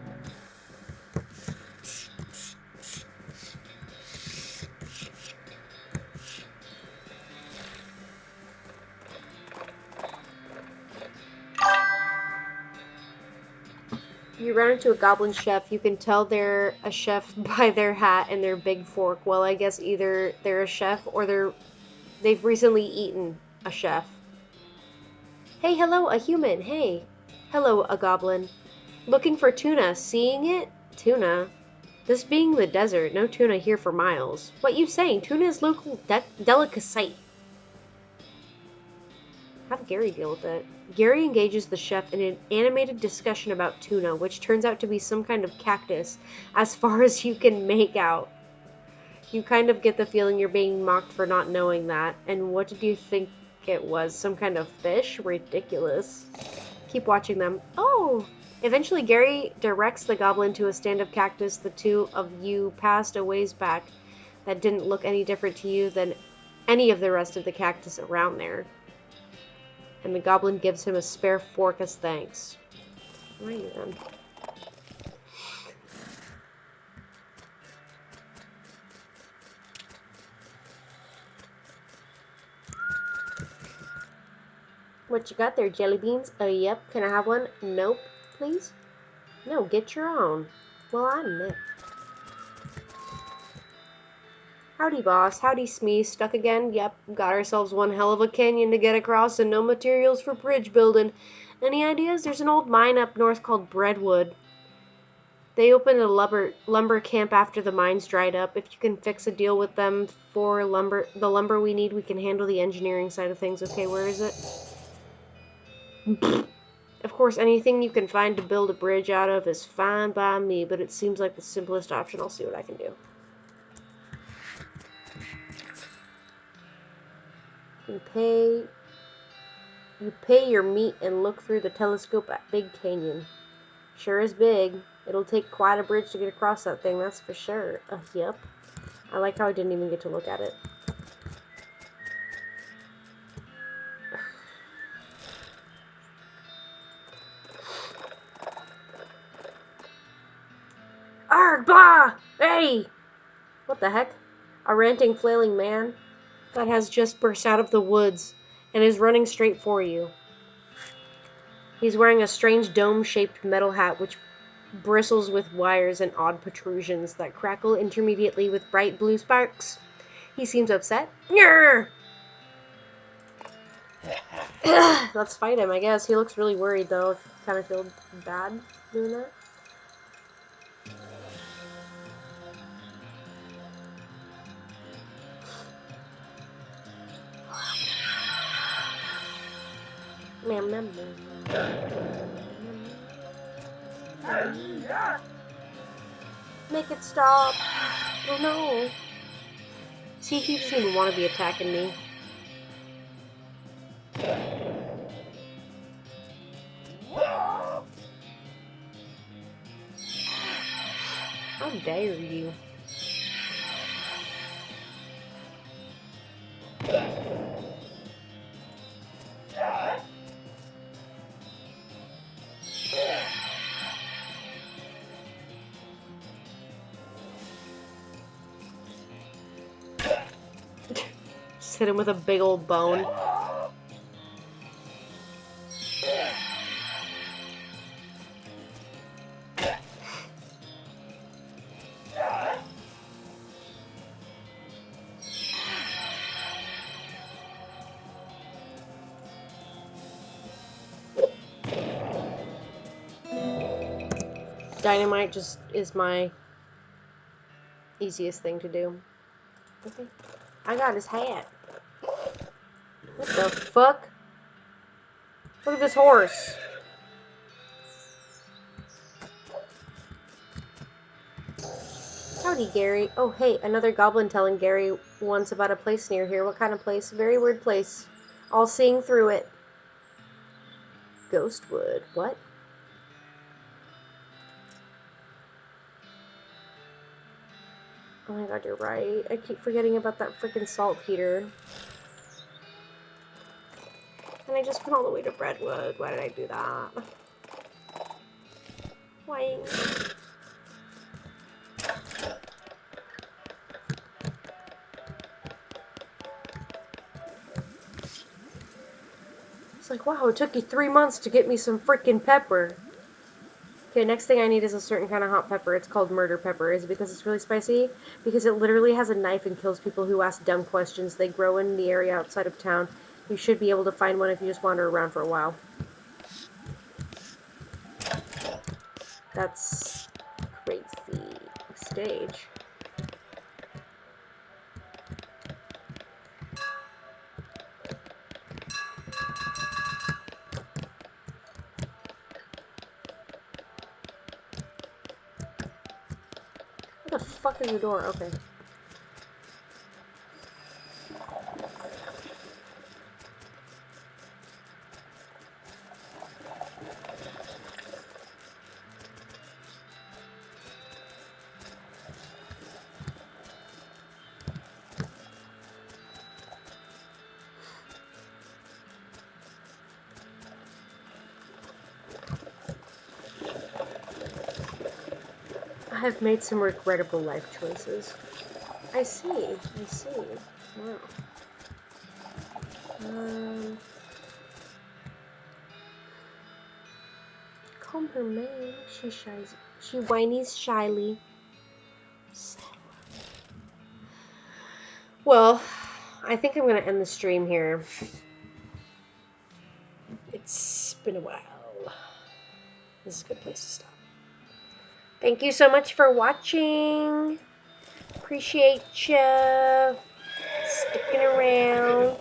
You run into a goblin chef. You can tell they're a chef by their hat and their big fork. Well, I guess either they're a chef or they've recently eaten a chef. Hey, hello, a human. Hey. Hello, a goblin. Looking for tuna. Seeing it? Tuna. This being the desert, no tuna here for miles. What you saying? Tuna is local delicacy. Have Gary deal with it. Gary engages the chef in an animated discussion about tuna, which turns out to be some kind of cactus, as far as you can make out. You kind of get the feeling you're being mocked for not knowing that. And what did you think it was? Some kind of fish? Ridiculous. Keep watching them. Oh! Eventually, Gary directs the goblin to a stand of cactus the two of you passed a ways back that didn't look any different to you than any of the rest of the cactus around there. And the goblin gives him a spare fork as thanks. Where are you then? What you got there, jelly beans? Yep. Can I have one? Nope. Please? No, get your own. Well, I'm Nick. Howdy, boss. Howdy, Smee. Stuck again? Yep. Got ourselves one hell of a canyon to get across and no materials for bridge building. Any ideas? There's an old mine up north called Breadwood. They opened a lumber camp after the mines dried up. If you can fix a deal with them for the lumber we need, we can handle the engineering side of things. Okay, where is it? Of course, anything you can find to build a bridge out of is fine by me, but it seems like the simplest option. I'll see what I can do. You pay your meat and look through the telescope at Big Canyon. Sure is big. It'll take quite a bridge to get across that thing, that's for sure. Yep. I like how I didn't even get to look at it. Arg, blah! Hey! What the heck? A ranting, flailing man that has just burst out of the woods and is running straight for you. He's wearing a strange dome-shaped metal hat which bristles with wires and odd protrusions that crackle intermediately with bright blue sparks. He seems upset. Let's fight him, I guess. He looks really worried, though. I kind of feel bad doing that. Make it stop. Oh no. See, he doesn't even want to be attacking me. How dare you? Just hit him with a big old bone. Dynamite just is my easiest thing to do. Okay. I got his hat. What the fuck? Look at this horse. Howdy, Gary. Oh, hey, another goblin telling Gary once about a place near here. What kind of place? Very weird place. All seeing through it. Ghostwood. What? Oh my god, you're right. I keep forgetting about that freaking saltpeter. And I just went all the way to Breadwood. Why did I do that? Why? It's like, wow, it took you 3 months to get me some freaking pepper. Okay, next thing I need is a certain kind of hot pepper. It's called murder pepper. Is it because it's really spicy? Because it literally has a knife and kills people who ask dumb questions. They grow in the area outside of town. You should be able to find one if you just wander around for a while. That's crazy. Stage. What the fuck is the door? Okay. I've made some regrettable life choices. I see. Wow. Comb her mane. She shies She whinies shyly. Well, I think I'm going to end the stream here. It's been a while. This is a good place to stop. Thank you so much for watching. Appreciate you sticking around.